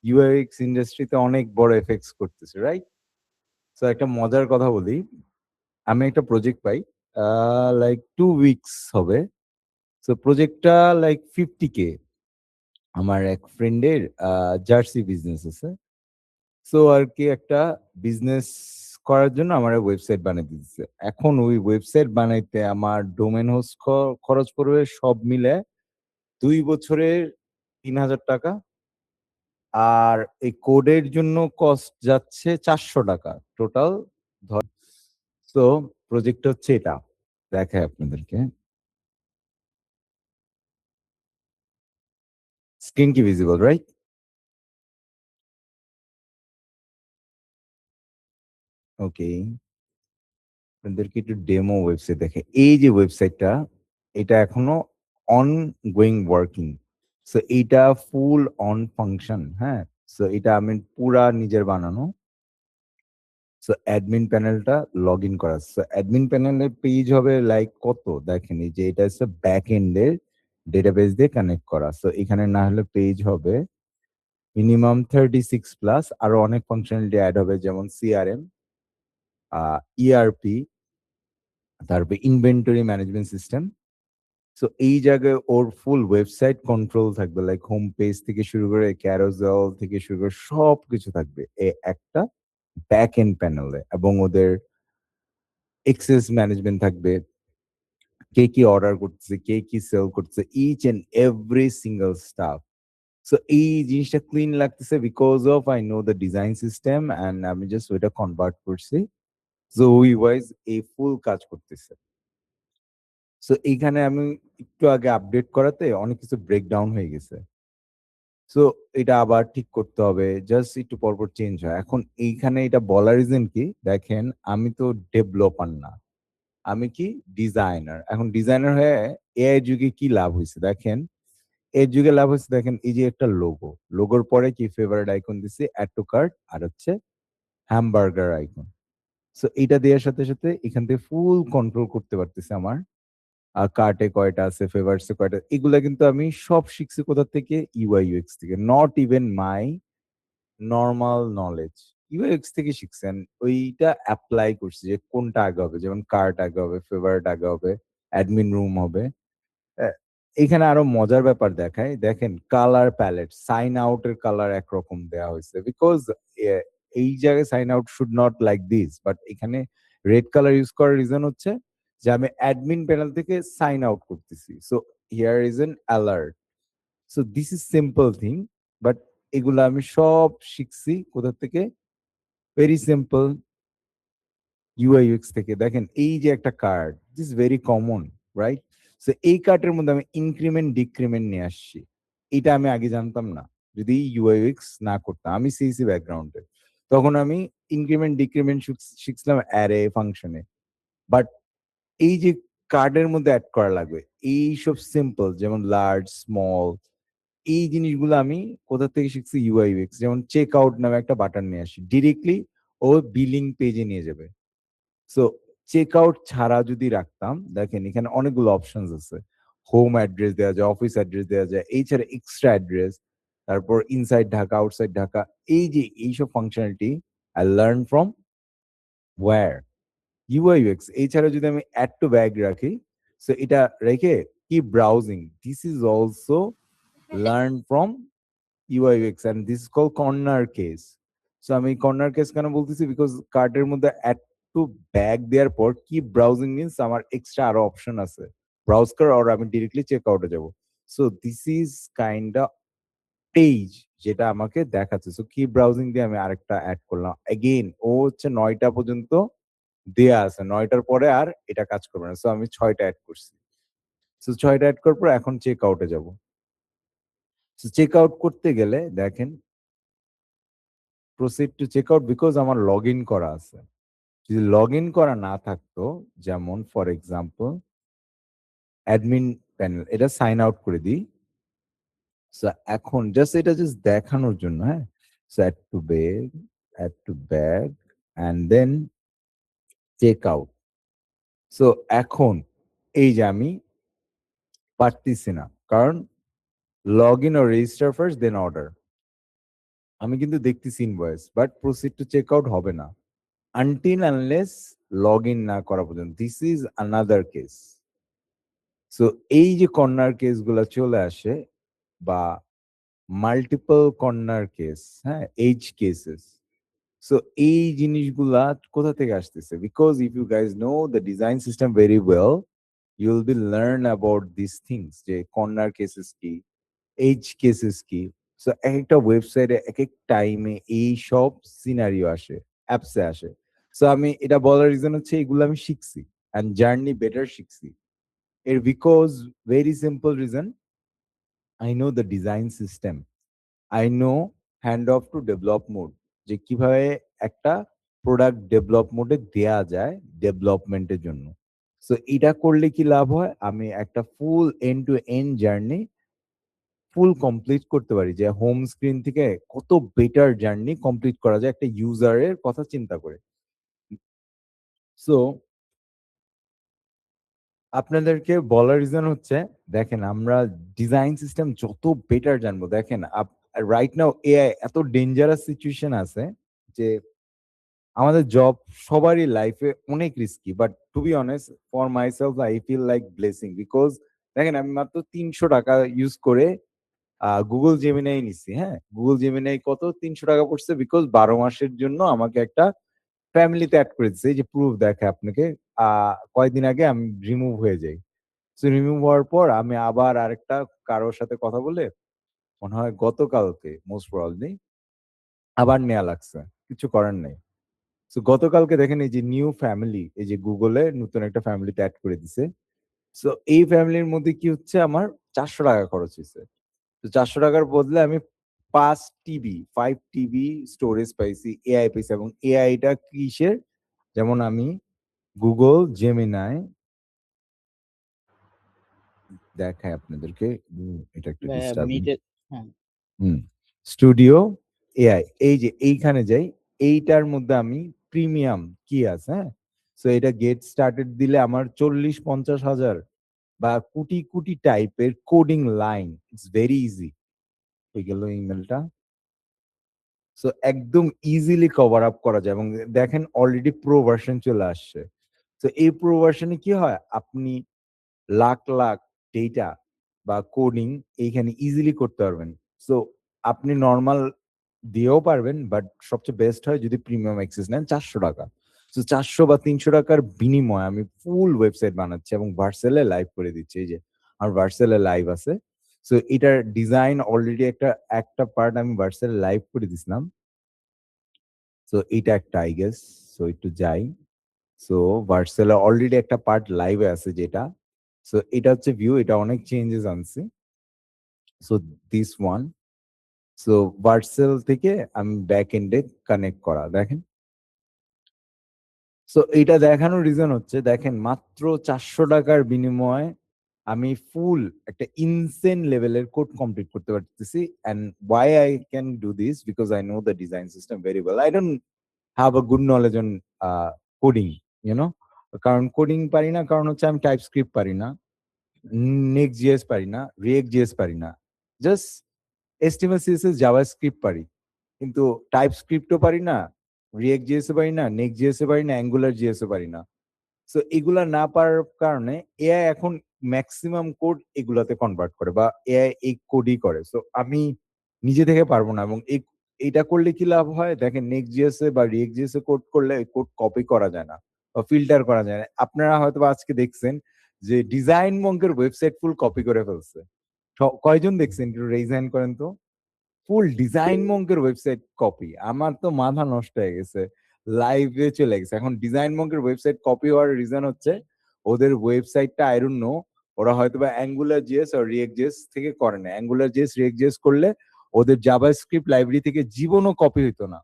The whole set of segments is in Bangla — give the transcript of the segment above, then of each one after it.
ইউআইএক্স ইন্ডাস্ট্রিতে অনেক বড় এফেক্টস করতেছে, রাইট? সো একটা মজার কথা বলি, আমি একটা প্রজেক্ট পাই, লাইক 2 উইকস হবে। সো প্রজেক্টটা লাইক 50K। আমার এক ফ্রেন্ডের জার্সি বিজনেস আছে। সো আর কি একটা বিজনেস করার জন্য আমার ওয়েবসাইট বানিয়ে দিতেছে। এখন ওই ওয়েবসাইট বানাইতে আমার ডোমেন হোস্ট খরচ পড়বে সব মিলে 2 বছরের 3,000 টাকা। আর এই কোডের জন্য কস্ট যাচ্ছে 400 টাকা টোটাল। তো প্রজেক্ট হচ্ছে এটা, দেখায় আপনাদেরকে। স্ক্রিন কি ভিজিবল, রাইট? ওকে, আপনাদেরকে একটু ডেমো ওয়েবসাইট দেখে। এই যে ওয়েবসাইটটা, এটা এখনো অন গোয়িং ওয়ার্কিং। সো এইটা ফুল অন ফাংশন, হ্যাঁ। সো এটা আমি পুরা নিজের বানানো। সো অ্যাডমিন প্যানেলটা লগ ইন করা। সো অ্যাডমিন প্যানেলের পেজ হবে লাইক কত দেখেন, এই যে এটা হচ্ছে ব্যাক এন্ডের ডেটাবেস দিয়ে কানেক্ট করা। সো এখানে না হলে পেজ হবে মিনিমাম 36+। আরো অনেক ফাংশনালিটি অ্যাড হবে, যেমন সিআরএম, ইআরপি, তারপরে ইনভেন্টরি ম্যানেজমেন্ট সিস্টেম। সো এই জায়গায় ওর ফুল ওয়েবসাইট কন্ট্রোল থাকবে, লাইক হোম পেজ থেকে শুরু করে ক্যারোজেল থেকে শুরু করে সবকিছু থাকবে একটা ব্যাক এন্ড প্যানেলে। এবং ওদের এক্সেস ম্যানেজমেন্ট থাকবে, কে কি অর্ডার করতেছে, কে কি সেল করতেছে, each and every single stuff. So এই জিনিসটা ক্লিন লাগতেছে because of I know the design system and আমি জাস্ট ওইটা কনভার্ট করছি। সো ওই ওয়াইজ এই ফুল কাজ করতেছে। সো এইখানে আমি একটু আগে আপডেট করাতে অনেক কিছু ব্রেকডাউন হয়ে গেছে। সো এটা আবার ঠিক করতে হবে, জাস্ট একটু পরপর চেঞ্জ হয়। এখন এইখানে এটা বলার রিজন কি দেখেন, আমি তো ডেভেলপার না, আমি কি ডিজাইনার। এখন ডিজাইনার হয়ে এআই যুগে কি লাভ হয়েছে দেখেন, এর যুগে লাভ হচ্ছে দেখেন, এই যে একটা লোগো, লোগোর পরে কি ফেভারিট আইকন দিছি, অ্যাড টু কার্ট, আর হচ্ছে হ্যামবার্গার আইকন। সো এটা দেওয়ার সাথে সাথে এখান থেকে ফুল কন্ট্রোল করতে পারতেছে আমার কার্টে কয়টা আছে, ফেভারিটসে কয়টা। এগুলা কিন্তু আমি সব শিখছি কোথা থেকে, ইউআই ইউএক্স থেকে, not even my normal knowledge. UX থেকে শিখছেন, ওইটা অ্যাপ্লাই করছি যে কোনটা আগে হবে, যেমন কার্ট আগে হবে, ফেভারিট আগে হবে, অ্যাডমিন রুম হবে। আহ, এখানে আরো মজার ব্যাপার দেখায়, দেখেন কালার প্যালেট, সাইন আউট এর কালার একরকম দেওয়া হয়েছে বিকজ এই জায়গায় sign out should not like this, but এখানে রেড কালার ইউজ করার রিজন হচ্ছে যে আমি অ্যাডমিন প্যানেল থেকে সাইন আউট করতেছি। So here is an alert. So this is simple thing, but এগুলো আমি সব শিখছি কোথা থেকে, ভেরি সিম্পল, ইউআই ইউএক্স থেকে। দেখেন এই যে একটা card, this very common, right? So এই কার্ডের মধ্যে আমি ইনক্রিমেন্ট ডিক্রিমেন্ট নিয়ে আসছি, এটা আমি আগে জানতাম না। যদি ইউআই ইউএক্স না করতাম, আমি সিএসি ব্যাকগ্রাউন্ডে, তখন আমি ইনক্রিমেন্ট ডিক্রিমেন্ট শিখছিলাম অ্যারে ফাংশনে। বাট এই যে কার্ডের মধ্যে অ্যাড করা লাগবে, এই সব সিম্পল, যেমন লার্জ স্মল, এই জিনিসগুলো আমি কোথা থেকে শিখছি, ইউআই ইউএক্স। যেমন চেক আউট নামে একটা বাটন নিয়ে আসি, ডিরেক্টলি ও বিলিং পেজে নিয়ে যাবে। সো চেক আউট ছাড়া যদি রাখতাম, দেখেন এখানে অনেকগুলো অপশনস আছে, হোম অ্যাড্রেস দেওয়া যায়, অফিস অ্যাড্রেস দেওয়া যায়, এই ছাড়া এক্সট্রা অ্যাড্রেস, তারপর ইনসাইড ঢাকা, আউটসাইড ঢাকা। এই যে এইসব functionality I learn from where, UI UX. এছাড়া যদি আমি অ্যাড টু ব্যাগ রাখি, সো এটা রেখে কি browsing, this is also learn from UI UX and this is call corner case. So আমি কর্নার কেস কেন বলতেছি, বিকজ কার্ডের মধ্যে অ্যাড টু ব্যাগ দেওয়ার পর কি ব্রাউজিং মিনস আমার এক্সট্রা আরো অপশন আছে, ব্রাউজ কর আর আমি ডিরেক্টলি চেক আউটে যাব। So this is kind page যেটা আমাকে দেখাচ্ছে। সো কি ব্রাউজিং দিয়ে আমি আরেকটা অ্যাড করলাম, এগেইন ও হচ্ছে 9টা পর্যন্ত দেয়া আছে, 9টার পরে আর এটা কাজ করবে না। সো আমি 6টা অ্যাড করছি। সো 6টা অ্যাড করার পর এখন চেক আউটে যাব। সো চেক আউট করতে গেলে দেখেন, proceed to check out, because আমার লগ ইন করা আছে। যদি লগ ইন করা না থাকতো, যেমন ফর এক্সাম্পল অ্যাডমিন প্যানেল, এটা সাইন আউট করে দিই। সো এখন জাস্ট এটা জাস্ট দেখানোর জন্য, হ্যাঁ। So add to bag and then check out. So এখন এই যে আমি পারতেছি না, কারণ লগ ইন ও রেজিস্টার ফার্স্ট দেন অর্ডার। আমি কিন্তু দেখতেছি invoice, but proceed to check out হবে না আনটিল আনলেস লগ ইন না করা পর্যন্ত। This is another case. So এই যে কর্নার কেস গুলা চলে আসে, বা মাল্টিপল কর্নার কেস, হ্যাঁ, এইজ কেসেস। সো এই জিনিসগুলা কোথা থেকে আসতেছে? Because if you guys know the design system very well, you will be learn about this things, যে কর্নার কেসেস কি, এইজ কেসেস কি। সো এক একটা ওয়েবসাইটে এক এক টাইমে এই সব সিনারিও আসে, অ্যাপসে আসে। সো আমি এটা বলার রিজন হচ্ছে এগুলো আমি শিখছি, অ্যান্ড জার্নি বেটার শিখছি। এর because very simple reason, I know the design system, I know hand off to develop mode, যে কিভাবে একটা প্রোডাক্ট ডেভেলপ মোডে দেয়া যায় ডেভেলপমেন্টের জন্য। সো এটা করলে কি লাভ হয়, আমি একটা full end to end journey full complete করতে পারি, যে হোম স্ক্রিন থেকে কত বেটার জার্নি কমপ্লিট করা যায় একটা ইউজারের কথা চিন্তা করে। সো আপনাদেরকে বলার রিজন হচ্ছে, দেখেন আমরা ডিজাইন সিস্টেম যত বেটার জানবো, দেখেন রাইট নাও এআই এত ডেঞ্জারাস সিচুয়েশন আছে যে আমাদের জব সবারই লাইফে অনেক risky, but to be honest for myself I feel like blessing, because দেখেন আমি মাত্র 300 টাকা ইউজ করে গুগল জেমিনাই নিছি। হ্যাঁ, গুগল জেমিনাই কত 300 টাকা পড়ছে, বিকজ 12 মাসের জন্য আমাকে একটা ফ্যামিলিতে অ্যাড করে দিচ্ছে। এই যে প্রুফ দেখে আপনাকে, কয়েকদিন আগে আমি রিমুভ হয়ে যাই। সো রিমুভ হওয়ার পর আমি আবার আরেকটা কারোর সাথে কথা বলে, মনে হয় গতকালকে মোস্ট প্রবাবলি আবার নেওয়া লাগছে, কিছু করার নেই। সো গতকালকে দেখেন এই যে নিউ ফ্যামিলি, এই যে গুগলে নতুন একটা ফ্যামিলিতে অ্যাড করে দিছে। সো এই ফ্যামিলির মধ্যে কি হচ্ছে, আমার 400 টাকা খরচ হয়েছে। তো 400 টাকার বদলে আমি 5 টিবি 5 টিবি স্টোরেজ পাইছি, এআই পাইছি, এবং এআইটা কিসের, যেমন আমি গুগল জেমিনাই দেখাই আপনাদেরকে। এটা একটা ডিস্টার্বিং। মিটে। হ্যাঁ। হুম, স্টুডিও এআই, এই যে এইখানে যাই, এইটার মধ্যে আমি প্রিমিয়াম কি আছে, হ্যাঁ। সো এটা গেট স্টার্টেড দিলে আমার 40-50 হাজার বা কোটি কোটি টাইপের coding line, it's very easy হয়ে গেল ইমেলটা। সো একদম ইজিলি কভার আপ করা যায়, এবং দেখেন অলরেডি প্রো ভার্সন চলে আসছে। তো এই প্রো ভার্সনে কি হয়, আপনি লাখ লাখ ডেটা বা কোডিং এইখানে ইজিলি করতে পারবেন। সো আপনি নর্মাল দিয়েও পারবেন, বাট সবচেয়ে বেস্ট হয় যদি প্রিমিয়াম অ্যাক্সেস নেন 400 টাকা। তো 400 বা 300 টাকার বিনিময়ে আমি ফুল ওয়েবসাইট বানাচ্ছি এবং ভার্সেলে লাইভ করে দিচ্ছি। এই যে আমার ভার্সেলে লাইভ আছে। সো এটার ডিজাইন অলরেডি একটা একটা পার্ট আমি ভার্সেলে লাইভ করে দিছিলাম। সো এইটা একটা আই গেস। সো একটু যাই। সো ভার্সেলে অলরেডি একটা পার্ট লাইভে আছে যেটা। সো এটা হচ্ছে ভিউ, এটা অনেক চেঞ্জেস আনছি। So this one. সো ভার্সেল থেকে আমি ব্যাক এন্ডে কানেক্ট করা, দেখেন। সো এইটা দেখানোর রিজন হচ্ছে, দেখেন মাত্র 400 টাকার বিনিময়ে আমি ফুল একটা ইনসেন লেভেলের কোড কমপ্লিট করতে পারতেছি। And why I can do this, because I know the design system very well. I don't have a good knowledge on coding, you know. কারণ কোডিং পারি না, কারণ হচ্ছে আমি টাইপ স্ক্রিপ্ট পারি না, নেক্সট জিএস পারি না, রিয়েক্ট জিএস পারি না, জাস্ট এসটিএমএল সিএসএস জাভাস্ক্রিপ্ট পারি, কিন্তু টাইপ স্ক্রিপ্টও পারি না, রিয়েক্ট জিএসও পারি না, নেক্সট জিএসও পারি না, অ্যাঙ্গুলার জিএসও পারি না। সো এগুলা না পারার কারণে এআই এখন ম্যাক্সিমাম কোড এগুলাতে কনভার্ট করে, বা এআই এই কোডই করে। সো আমি নিজে থেকে পারবো না, এবং এইটা করলে কি লাভ হয়, দেখেন নেক্সট জিএস এ বা রিয়েক্ট জিএস এ কোড করলে কোড কপি করা যায় না বা ফিল্টার করা যায় না। আপনারা হয়তো আজকে দেখছেন যে ডিজাইন মঙ্কের ওয়েবসাইট ফুল কপি করে ফেলছে। কয়জন দেখছেন, একটু রেইজ হ্যান্ড করেন তো। ফুল ডিজাইন মঙ্কের ওয়েবসাইট কপি, আমার তো মাথা নষ্ট হয়ে গেছে, লাইভে চলে গেছে। এখন ডিজাইন মঙ্কের ওয়েবসাইট কপি হওয়ার রিজন হচ্ছে ওদের ওয়েবসাইটটা আই ডোন্ট নো, ওরা হয়তো বা অ্যাঙ্গুলার জিএস আর রিয়েক্ট জিএস থেকে করে না। অ্যাঙ্গুলার জিএস রিয়েক্ট জিএস করলে ওদের জাভাস্ক্রিপ্ট লাইব্রেরি থেকে জীবনও কপি হইতো না,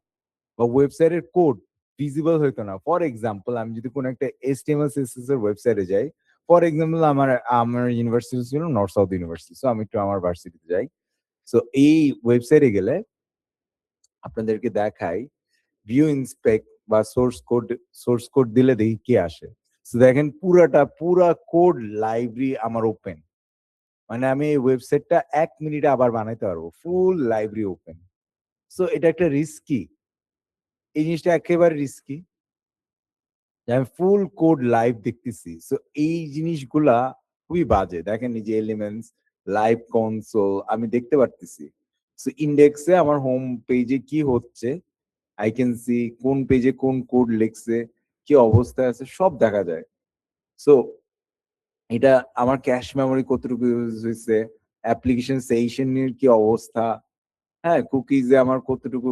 বা ওয়েবসাইটের কোড ভিজিবল হইতো না। ফর এক্সাম্পল, আমি যদি কোনো একটা এইচটিএমএল সিএসএস এর ওয়েবসাইটে যাই, ফর এক্সাম্পল আমার আমার ইউনিভার্সিটি ছিল নর্থ সাউথ ইউনিভার্সিটি, সো আমি একটু আমার ভার্সিটিতে যাই। সো এই ওয়েবসাইটে গেলে আপনাদেরকে দেখাই, ভিউ ইন্সপেক্ট বা সোর্স কোড দিলে দেখি কি আসে। So দেখেন পুরা কোড লাইব্রেরি আমার ওপেন, মানে আমি এই ওয়েবসাইটটা 1 মিনিটে আবার বানাইতে পারবো, ফুল লাইব্রেরি ওপেন। সো এটা একটা রিস্কি, এই জিনিসটা একেবারে রিস্কি। আমি ফুল কোড লাইভ দেখতেছি, সো এই জিনিসগুলা খুবই বাজে। দেখেন এই যে এলিমেন্টস, লাইভ কনসোল আমি দেখতে পারতেছি। সো ইন্ডেক্সে আমার হোম পেজে কি হচ্ছে, আই ক্যান সি কোন পেজে কোন কোড লিখছে, কি অবস্থায় আছে, সব দেখা যায়। সো এটা আমার ক্যাশ মেমোরি কতটুকু ইউজ হয়েছে, অ্যাপ্লিকেশন সেশনের কি অবস্থা, হ্যাঁ, কুকিজে আমার কতটুকু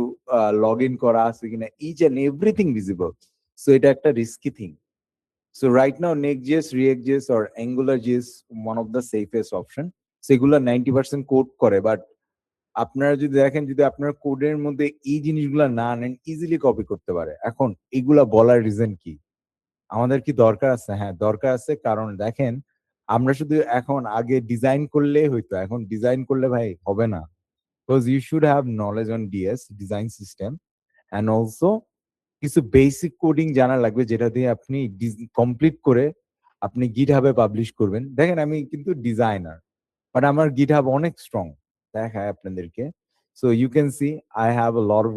লগ ইন করা আছে কিনা, each and everything visible. So এটা একটা risky thing. So right now Next.js, React.js or AngularJS one of the safest option. সেগুলো 90% কোড করে, বাট আপনারা যদি দেখেন, যদি আপনার কোডের মধ্যে এই জিনিসগুলো না নেন, ইজিলি কপি করতে পারে। এখন এগুলা বলার রিজন কি? আমাদের কি দরকার আছে? হ্যাঁ, দরকার আছে। কারণ দেখেন, আমরা শুধু এখন আগে ডিজাইন করলেই হইতো, এখন ডিজাইন করলে ভাই হবে না। Because you should have knowledge on DS design system, and also কিছু বেসিক কোডিং জানা লাগবে, যেটা দিয়ে আপনি কমপ্লিট করে আপনি গিটহাবে পাবলিশ করবেন। দেখেন আমি কিন্তু ডিজাইনার, বাট আমার গিটহাব অনেক স্ট্রং, দেখায় আপনাদেরকে। So you can see I have a lot of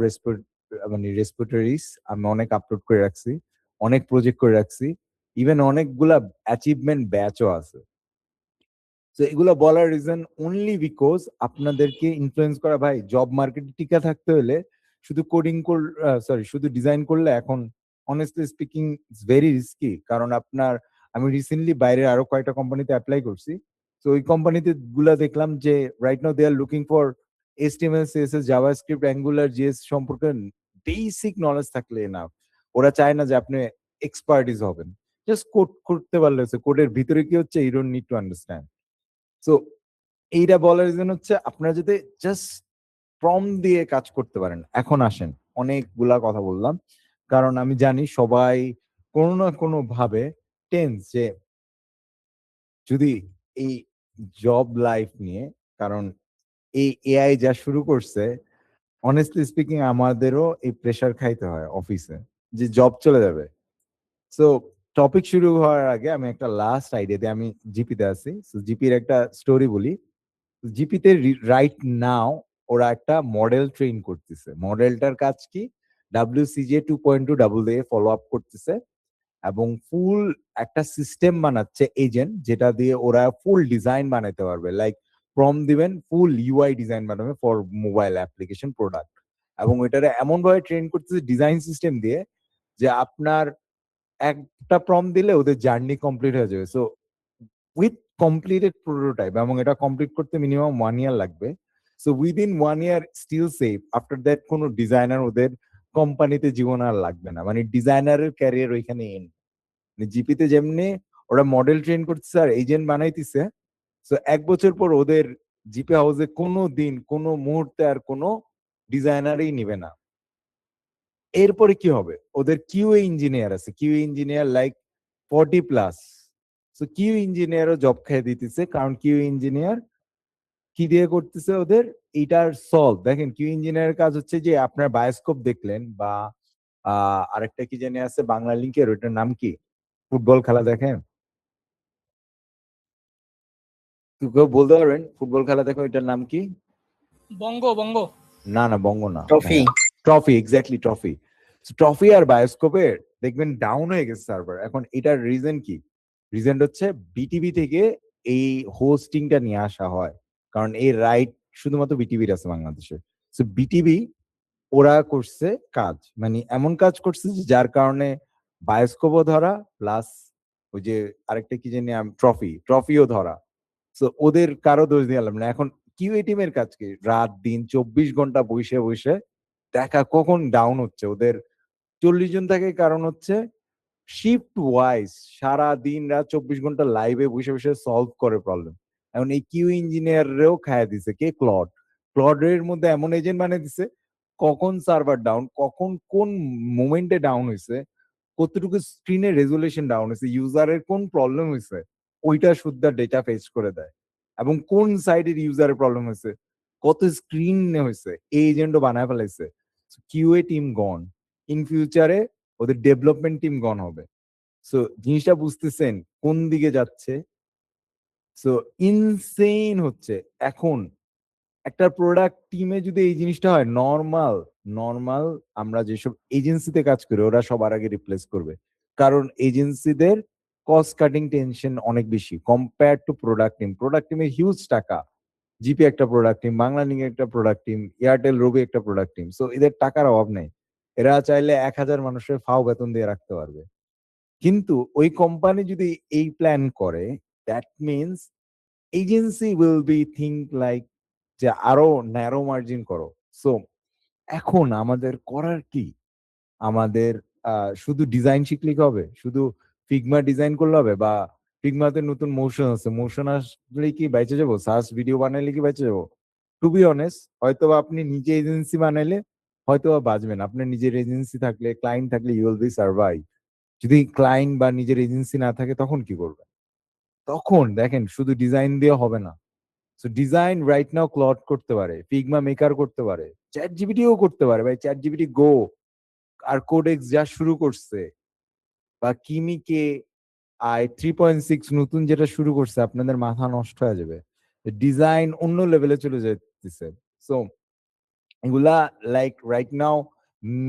মানে রেসপিটরিজ আমি অনেক আপলোড করে রাখছি, অনেক প্রজেক্ট করে রাখছি, ইভেন অনেকগুলা অ্যাচিভমেন্ট ব্যাচও আছে। তো এগুলো বলার রিজন অনলি বিকজ আপনাদেরকে ইনফ্লুয়েন্স করা, ভাই জব মার্কেটে টিকে থাকতে হলে শুধু কোডিং সরি শুধু ডিজাইন করলে এখন honestly speaking it's very risky. কারণ আপনার, আমি রিসেন্টলি বাইরের আরো কয়েকটা কোম্পানিতে অ্যাপ্লাই করছি। তো ওই কোম্পানিতে গুলা দেখলাম যে right now they are looking for HTML, CSS, JavaScript, Angular, JS সম্পর্কে বেসিক নলেজ থাকলে না। ওরা চায় না যে আপনি এক্সপার্টিস হবেন, জাস্ট কোড করতে পারলে হচ্ছে। কোডের ভিতরে কি হচ্ছে you don't need to understand. So এইটা বলার রিজন হচ্ছে আপনারা যদি জাস্ট প্রম দিয়ে কাজ করতে পারেন। এখন আসেন, অনেকগুলা কথা বললাম, কারণ আমি জানি সবাই কোনো না কোনো ভাবে টেন্স যে যদি এই জব লাইফ নিয়ে, কারণ এই এআই যা শুরু করছে, অনেস্টলি স্পিকিং আমাদেরও এই প্রেসার খাইতে হয় অফিসে যে জব চলে যাবে। সো টপিক শুরু হওয়ার আগে আমি একটা লাস্ট আইডিয়া দিয়ে, আমি জিপিতে আছি, জিপির একটা স্টোরি বলি। জিপিতে রাইট নাও ওরা একটা মডেল ট্রেন করতেছে। মডেলটার কাজ কি? WCJ 2.2 ডাবল দিয়ে ফলো আপ করতেছে, এবং ফুল একটা সিস্টেম বানাচ্ছে এজেন্ট, যেটা দিয়ে ওরা ফুল ডিজাইন বানাতে পারবে। লাইক প্রম দিবেন, ফুল ইউআই ডিজাইন বানাবে ফর মোবাইল অ্যাপ্লিকেশন প্রোডাক্ট। এবং এটারে এমন ভাবে ট্রেন করতেছে ডিজাইন সিস্টেম দিয়ে, যে আপনার একটা প্রম দিলে ওদের জার্নি কমপ্লিট হয়ে যাবে। সো উইথ কমপ্লিটেড প্রোটোটাইপ, এবং এটা কমপ্লিট করতে মিনিমাম 1 ইয়ার লাগবে। So within 1 year still safe. After that কোনো ডিজাইনার ওদের কোম্পানিতে জীবন আর লাগবে না, মানে ডিজাইনারের ক্যারিয়ার ওইখানে এন্ড। জিপিতে যেমনি ওরা মডেল ট্রেন করতেছে আর এজেন্ট বানাইতেছে, সো 1 বছর পর ওদের জিপি হাউসে কোনো দিন কোনো মুহূর্তে আর কোনো ডিজাইনারই নিবে না। এরপরে কি হবে? ওদের কিউএ ইঞ্জিনিয়ার আছে, QA engineer like 40+। So Q ইঞ্জিনিয়ারও জব খেয়ে দিতেছে, কারণ কিউ ইঞ্জিনিয়ার কি দিয়ে করতেছে ওদের এটার সলভ। দেখেন কিউ ইঞ্জিনিয়ারের কাজ হচ্ছে যে আপনার বায়োস্কোপ দেখলেন, বা আরেকটা কি জানি আছে বাংলা লিঙ্কের, ওইটার নাম কি, ফুটবল খেলা দেখেন, কেউ বলতে পারবেন ফুটবল খেলা দেখো এটার নাম কি? বঙ্গ বঙ্গ না না, বঙ্গ না trophy. Trophy, exactly trophy. Trophy আর বায়োস্কোপের দেখবেন ডাউন হয়ে গেছে সার্ভার। এখন এটার রিজন কি? রিজন হচ্ছে বিটিভি থেকে এই হোস্টিংটা নিয়ে আসা হয়, কারণ এই রাইট শুধুমাত্র বিটিভির আছে বাংলাদেশে। সো বিটিভি ওরা করছে কাজ, মানে এমন কাজ করছে যে যার কারণে বায়োস্কোপও ধরা, প্লাস ওই যে আরেকটা কি জানি ট্রফিও ধরা। সো ওদের কারো দোষ দিয়ে না। এখন কিউএ টিমের কাজ কি? রাত দিন 24 ঘন্টা বসে বসে দেখা কখন ডাউন হচ্ছে ওদের। 40 জন থাকে, কারণ হচ্ছে শিফট ওয়াইজ সারা দিন রাত 24 ঘন্টা লাইভে বসে বসে সলভ করে প্রবলেম। এখন এই কিউ ইঞ্জিনিয়াররেও খায়া দিছে কে? ক্লডের মধ্যে এমন এজেন্ট বানিয়ে দিছে, কখন সার্ভার ডাউন, কখন কোন মোমেন্টে ডাউন হয়েছে, কতটুকু স্ক্রিনের রেজুলেশন ডাউন হয়েছে, ইউজারের কোন প্রবলেম হয়েছে, ওইটা শুদ্ধ ডেটা ফেচ করে দেয়। এবং কোন সাইডের ইউজারের প্রবলেম হয়েছে, কত স্ক্রিন হয়েছে, এই এজেন্টও বানায় ফেলাইছে। কিউএ টিম গন, ইন ফিউচারে ওদের ডেভেলপমেন্ট টিম গন হবে। সো জিনিসটা বুঝতেছেন কোন দিকে যাচ্ছে? সো ইনসেইন হচ্ছে। এখন একটা প্রোডাক্ট টিমে যদি এই জিনিসটা হয়, নর্মাল নর্মাল আমরা যেসব এজেন্সিতে কাজ করি ওরা সবার আগে রিপ্লেস করবে। কারণ এজেন্সিদের কস্ট কাটিং টেনশন অনেক বেশি compare to product team. Product টিমে হিউজ টাকা। জিপি একটা প্রোডাক্ট টিম, বাংলালিংক একটা প্রোডাক্ট টিম, এয়ারটেল রবি একটা প্রোডাক্ট টিম। সো এদের টাকার অভাব নেই। এরা চাইলে ১,০০০ মানুষের ফাও বেতন দিয়ে রাখতে পারবে। কিন্তু ওই কোম্পানি যদি এই প্ল্যান করে, that means agency will be think like যে আরো ন্যারো মার্জিন করো। সো এখন আমাদের করার কি? আমাদের শুধু ডিজাইন শিখলে কি হবে? শুধু ফিগমা ডিজাইন করলে হবে? বা ফিগমাতে নতুন মোশন আছে, মোশন আসলে কি বাইচে যাবো? সার্চ ভিডিও বানাইলে কি বাইচে যাবো? টু বি অনেস্ট, হয়তোবা আপনি নিজে এজেন্সি বানাইলে হয়তোবা বাঁচবেন। আপনার নিজের এজেন্সি থাকলে, ক্লায়েন্ট থাকলে ইউ উইল বি সার্ভাইভ। যদি ক্লায়েন্ট বা নিজের এজেন্সি না থাকে তখন কি করবেন? তখন দেখেন শুধু ডিজাইন দিয়ে হবে না। So design right now Claude করতে পারে, ফিগমা মেকার করতে পারে, চ্যাট জিপিটিও করতে পারে ভাই। চ্যাট জিপিটি গো আর কোডেক্স যা শুরু করছে, বা কিমিকে আই 3.6 নতুন যেটা শুরু করছে, আপনাদের মাথা নষ্ট হয়ে যাবে। ডিজাইন অন্য লেভেলে চলে যেতেছে। সো এগুলা লাইক রাইট নাও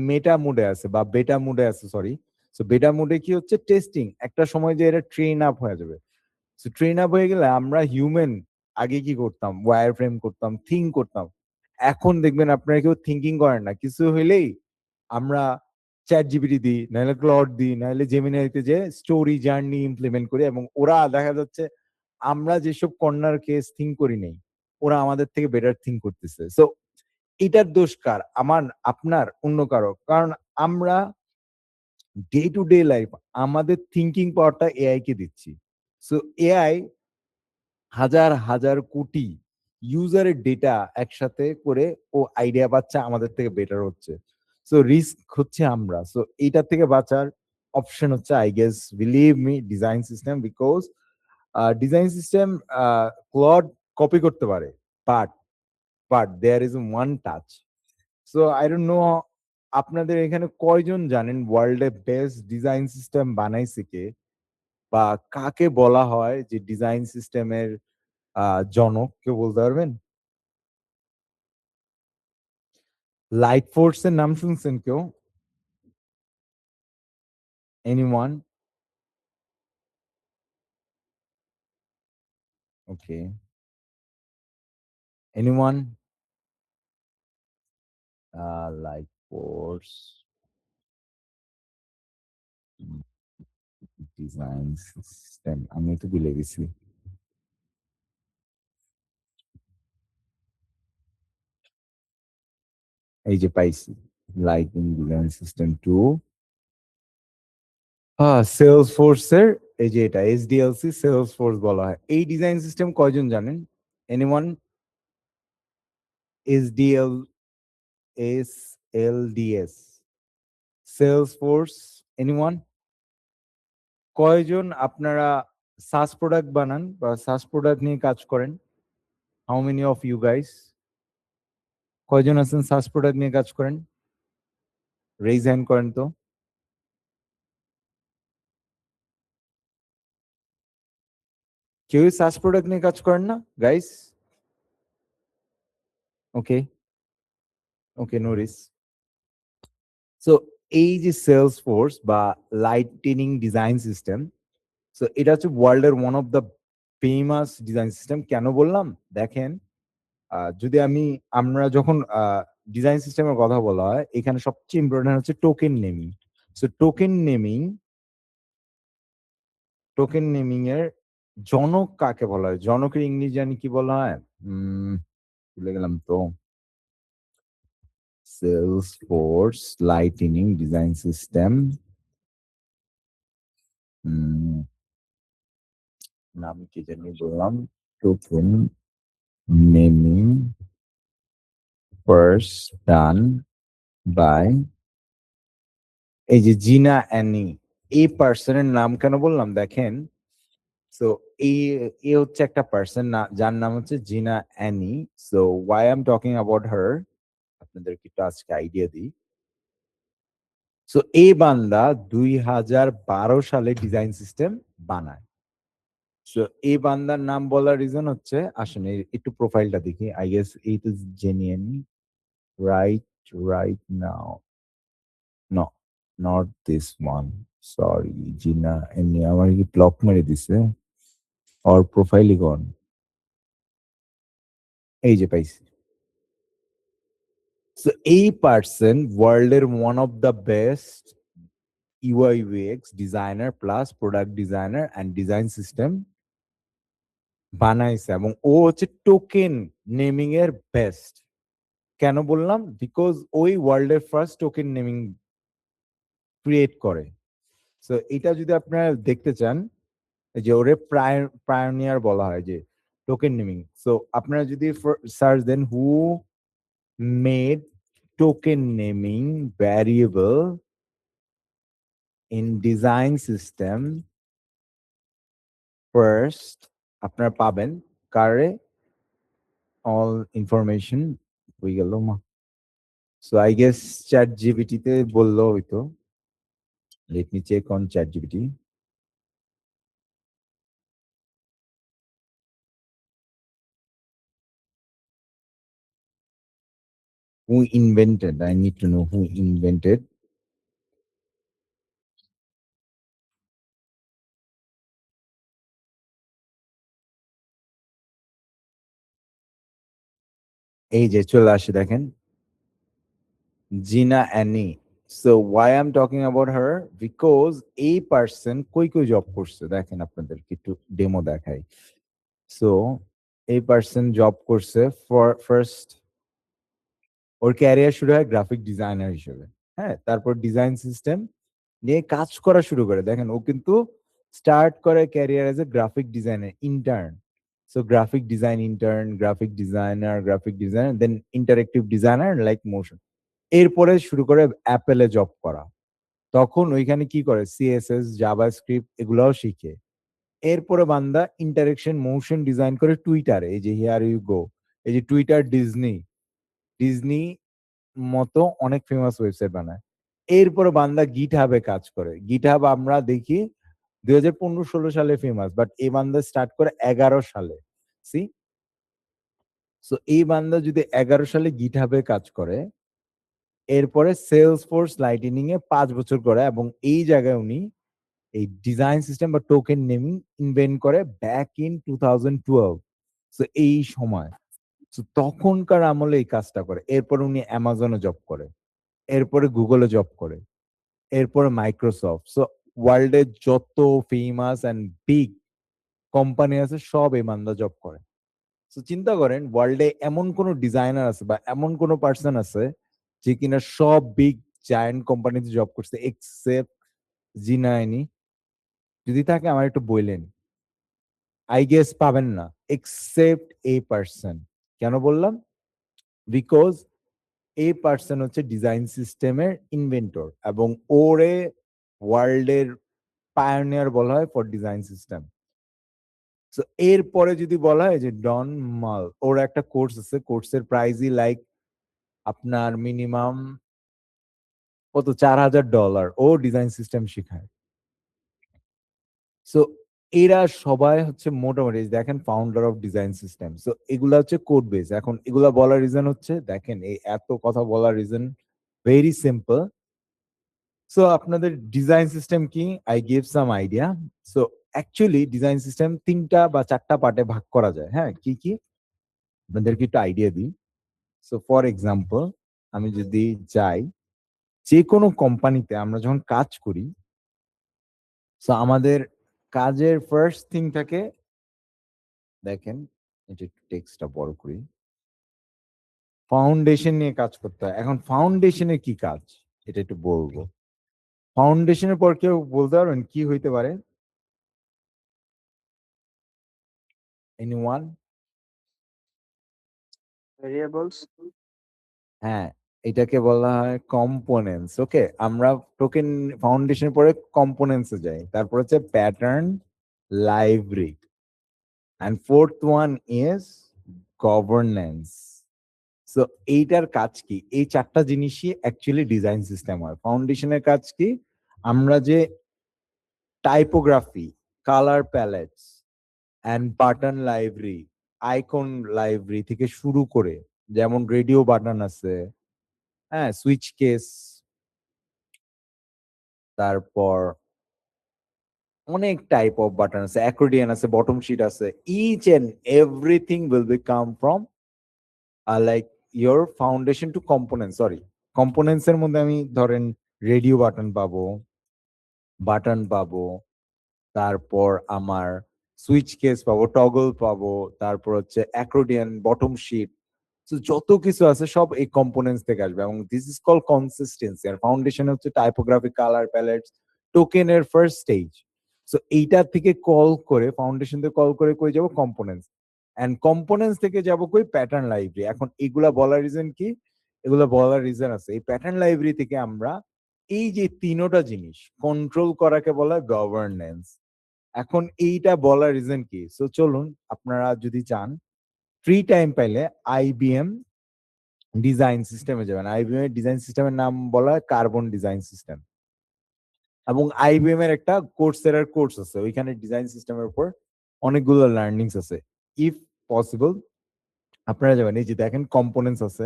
মেটা মোডে আছে বা বেটা মোডে আছে, সরি। সো বেটা মোডে কি হচ্ছে, টেস্টিং। একটা সময় যে এটা ট্রেন আপ হয়ে যাবে। সো ট্রেন আপ হয়ে গেলে আমরা হিউম্যান আগে কি করতাম, ওয়্যার ফ্রেম করতাম, থিঙ্ক করতাম। এখন দেখবেন আপনারা কেউ থিঙ্কিং করেন না। কিছু হইলেই আমরা চ্যাট জিপিটি দিই, নাহলে ক্লড দিই, নাহলে জেমিনাইতে যে স্টোরি জার্নি ইমপ্লিমেন্ট করি, এবং ওরা দেখা যাচ্ছে আমরা যেসব কর্নার কেস থিঙ্ক করি নাই, ওরা আমাদের থেকে বেটার থিঙ্ক করতেছে। সো এটার দোষ কার? আমার, আপনার, অন্য কারো? কারণ আমরা ডে টু ডে লাইফ আমাদের থিঙ্কিং পাওয়ারটা এআই কে দিচ্ছি। সো এআই হাজার হাজার কোটি ইউজারের ডেটা একসাথে করে ও আইডিয়া পাচ্ছে, আমাদের থেকে বেটার হচ্ছে। সো রিস্ক হচ্ছে আমরা। সো এইটা থেকে বাঁচার অপশন হচ্ছে, I guess, believe me, design system. Because design system Claude copy করতে পারে, but there is one touch. So I don't know আপনাদের এখানে কয়জন জানেন ওয়ার্ল্ডে বেস্ট ডিজাইন সিস্টেম বানাইছে কে, বা কাকে বলা হয় যে ডিজাইন সিস্টেমের জনক? কেউ বলতে পারবেন? লাইট ফোর্স এর নাম শুনছেন কেউ? Anyone? Okay, anyone? Light force design system, আমি তো ভুলে গেছি। এই যে পাইছি, লাইটিং ডিজাইন সিস্টেম টু। হ্যাঁ, সেলস ফোর্স এর, এই যে এটা এসডিএলসি সেলস ফোর্স বলা হয়। এই ডিজাইন সিস্টেম কয়জন জানেন? Anyone? SDL, SLDS, sales force, anyone? কয়জন আপনারা সাস প্রোডাক্ট বানান বা সাস প্রোডাক্ট নিয়ে কাজ করেন? How many of you guys? কয়জন আছেন সাস প্রোডাক্ট নিয়ে কাজ করেন? রেইজ হ্যান্ড করেন তো। কেউই সাস প্রোডাক্ট নিয়ে কাজ করেন না গাইস? ওকে, ওকে, নো রিস্ক। সো এই যে সেলস ফোর্স বা লাইটনিং ডিজাইন সিস্টেম, সো এটা হচ্ছে ওয়ার্ল্ডের one of the famous design system. কেন বললাম দেখেন, যদি আমরা যখন ডিজাইন সিস্টেমের কথা বলা হয়, এখানে সবচেয়ে ইম্পর্টেন্ট হচ্ছে token naming. So token naming এর জনক কাকে বলা হয়? জনকের ইংলিশ জানি কি বলা হয়? ভুলে গেলাম তো। Salesforce lightning design system, নাম কি জানি বললাম? Token naming first done by, এই যে জিনা অ্যানি। এই পার্সনের নাম কেন বললাম দেখেন। সো এই এ হচ্ছে একটা পার্সন না, যার নাম হচ্ছে Jina Anne. So why I am talking about her, আপনাদেরকে একটু আজকে আইডিয়া দিই। সো এই বান্দা 2012 সালে ডিজাইন সিস্টেম বানায়। সো এই বান্দার নাম বলার রিজন হচ্ছে, আসেন একটু প্রোফাইলটা দেখি। I guess it is genuine, right? Right now, no, not this one, sorry Jina. এমনি আমার কি ব্লক মেরে দিছে, ওর প্রোফাইলই গন। এই যে পাইছি। সো এই পার্সন ওয়ার্ল্ডের one of the best UI UX designer plus product designer and design system বানাইছে, এবং ও হচ্ছে টোকেন নেমিং এর বেস্ট। কেন বললাম? বিকজ ওই ওয়ার্ল্ডের ফার্স্ট টোকেন নেমিং ক্রিয়েট করে। সো এটা যদি আপনারা দেখতে চান, এই যে ওরে প্রায়োনিয়ার বলা হয়, যে টোকেন নেমিং। সো আপনারা যদি সার্চ দেন who made token naming variable in design system first, আপনারা পাবেন কারে অল ইনফরমেশন হয়ে গেল মা। সো আই গেস চ্যাট জিপিটিতে বললো হয়তো। Let me check on ChatGPT. Who invented? I need to know who invented. এই যে চলে আসে দেখেন, Jina Anne. So why I am talking about her, because এই পার্সন কই কই জব করছে দেখেন, আপনাদেরকে একটু ডেমো দেখাই। সো এই পার্সন জব করছে ফর ফার্স্ট, ওর ক্যারিয়ার শুরু হয় গ্রাফিক ডিজাইনার হিসেবে। হ্যাঁ, তারপর ডিজাইন সিস্টেম নিয়ে কাজ করা শুরু করে। দেখেন ও কিন্তু স্টার্ট করে career as a graphic designer intern. So graphic design intern, graphic designer, graphic designer, then interactive designer like motion. এরপরে শুরু করে অ্যাপেলে জব করা। তখন ওইখানে কি করে, সিএসএস, জাভাস্ক্রিপ্ট এগুলাও শিখে। এরপরে বান্দা ইন্টারেকশন মোশন ডিজাইন করে টুইটারে, এই যে হিয়ার ইউ গো, এই যে টুইটার ডিজনি, ডিজনি মতো অনেক ফেমাস ওয়েবসাইট বানায়। এরপরে বান্দা গিট হাবে কাজ করে। গিট হাব আমরা দেখি 2015-16 সালে ফেমাস, বাট এই বান্দা স্টার্ট করে 11 সালে। সি, সো এই বান্দা যদি 11 সালে গিট হাবে কাজ করে, এরপরে সেলস ফোর্স লাইটনিং এ 5 বছর করে, এবং এই জায়গায় উনি এই ডিজাইন সিস্টেম বা টোকেন নেমিং ইনভেন্ট করে ব্যাক ইন 2012। সো এই সময়, সো তখনকার আমলে এই কাজটা করে। এরপর উনি অ্যামাজনে জব করে, এরপরে গুগলে জব করে, এরপরে মাইক্রোসফট। সো ওয়ার্ল্ডের যত ফেমাস অ্যান্ড বিগ কোম্পানি আছে সব এই মান্দা জব করে। তো চিন্তা করেন, ওয়ার্ল্ডে এমন কোন ডিজাইনার আছে বা এমন কোন পার্সন আছে যে কিনা সব বিগ জায়ান্ট কোম্পানিতে জব করছে এক্সেপ্ট জিনাইনি? যদি থাকে আমার একটু বললেন। আই গেস পাবেন না, এক্সেপ্ট এ পার্সন। কেন বললাম? বিকজ এই পার্সন হচ্ছে ডিজাইন সিস্টেমের ইনভেন্টর, এবং ওরে ওয়ার্ল্ডের পায়োনিয়ার বলা হয় ফর ডিজাইন সিস্টেম। সো এরপরে যদি বলা হয় যে ডন মাল, ওর একটা কোর্স আছে, কোর্সের প্রাইসই লাইক আপনার মিনিমাম কত, $4,000। ও ডিজাইন সিস্টেম শেখায়। সো এরা সবাই হচ্ছে মোটামুটি দেখেন founder of design system. So এগুলা হচ্ছে কোড বেস। এখন এগুলা বলার রিজন হচ্ছে, দেখেন এই এত কথা বলার রিজন ভেরি সিম্পল। সো আপনাদের ডিজাইন সিস্টেম কি, I give some idea. So actually design system 3টা বা 4টা পার্টে ভাগ করা যায়। হ্যাঁ, কি কি আপনাদেরকে একটু আইডিয়া দিই। সো ফর এক্সাম্পল, আমি যদি যাই যে কোনো কোম্পানিতে আমরা যখন কাজ করি, সো আমাদের কাজের ফার্স্ট থিং থাকে, দেখেন এটা একটু টেক্সটটা বড় করি, ফাউন্ডেশন নিয়ে কাজ করতে হয়। এখন ফাউন্ডেশনের কি কাজ এটা একটু বলবো। ফাউন্ডেশনের পর কেউ বলতে পারবেন কি হইতে পারে? এনিওয়ান? ভেরিয়েবলস। হ্যাঁ, এটাকে বলা হয় কম্পোনেন্টস। ওকে, আমরা টোকেন ফাউন্ডেশনের পরে কম্পোনেন্টসে যাই, তারপর হচ্ছে pattern, library, and fourth one is governance. So এইটার কাজ কি? এই 4টা জিনিসই অ্যাকচুয়ালি ডিজাইন সিস্টেম হয়। ফাউন্ডেশনের কাজ কি? আমরা যে typography, colour pallets, and button library, icon library থেকে শুরু করে, যেমন রেডিও বাটন আছে, হ্যাঁ, সুইচ কেস, তারপর অনেক টাইপ অফ বাটন আছে, অ্যাকর্ডিয়ান আছে, বটম শিট আছে। Each and everything will be come from like your foundation to component, sorry, components এর মধ্যে আমি ধরেন রেডিও বাটন পাবো, বাটন পাবো, তারপর আমার সুইচ কেস পাবো, টগল পাবো, তারপর হচ্ছে অ্যাক্রোডিয়ান, বটম শিট। তো যত কিছু আছে সব এই কম্পোনেন্টস থেকে আসবে, এবং দিস ইজ কল কনসিস্টেন্সি। আর ফাউন্ডেশন হচ্ছে টাইপোগ্রাফি, কালার প্যালেটস, টোকেনের ফার্স্ট স্টেজ। সো এইটা থেকে কল করে, ফাউন্ডেশন থেকে কল করে কই যাব কম্পোনেন্টস, এন্ড কম্পোনেন্টস থেকে যাব কই প্যাটার্ন লাইব্রেরি। এখন এগুলা বলার রিজন কি? এগুলা বলার রিজন আছে, এই প্যাটার্ন লাইব্রেরি থেকে আমরা এই যে তিনোটা জিনিস কন্ট্রোল করাকে বলা হয় গভর্নেন্স। এখন এইটা বলার রিজন কি? সো চলুন, আপনারা যদি চান ফ্রি টাইম পাইলে আইবিএম ডিজাইন সিস্টেমে যাবেন। আইবিএম এর ডিজাইন সিস্টেমের নাম বলা হয় কার্বন ডিজাইন সিস্টেম, এবং আইবিএম এর একটা কোর্সেরার কোর্স আছে, ওইখানে ডিজাইন সিস্টেমের উপর অনেকগুলো লার্নিংস আছে। ইফ পসিবল আপনারা যাবেন, এই যে দেখেন কম্পোনেন্টস আছে,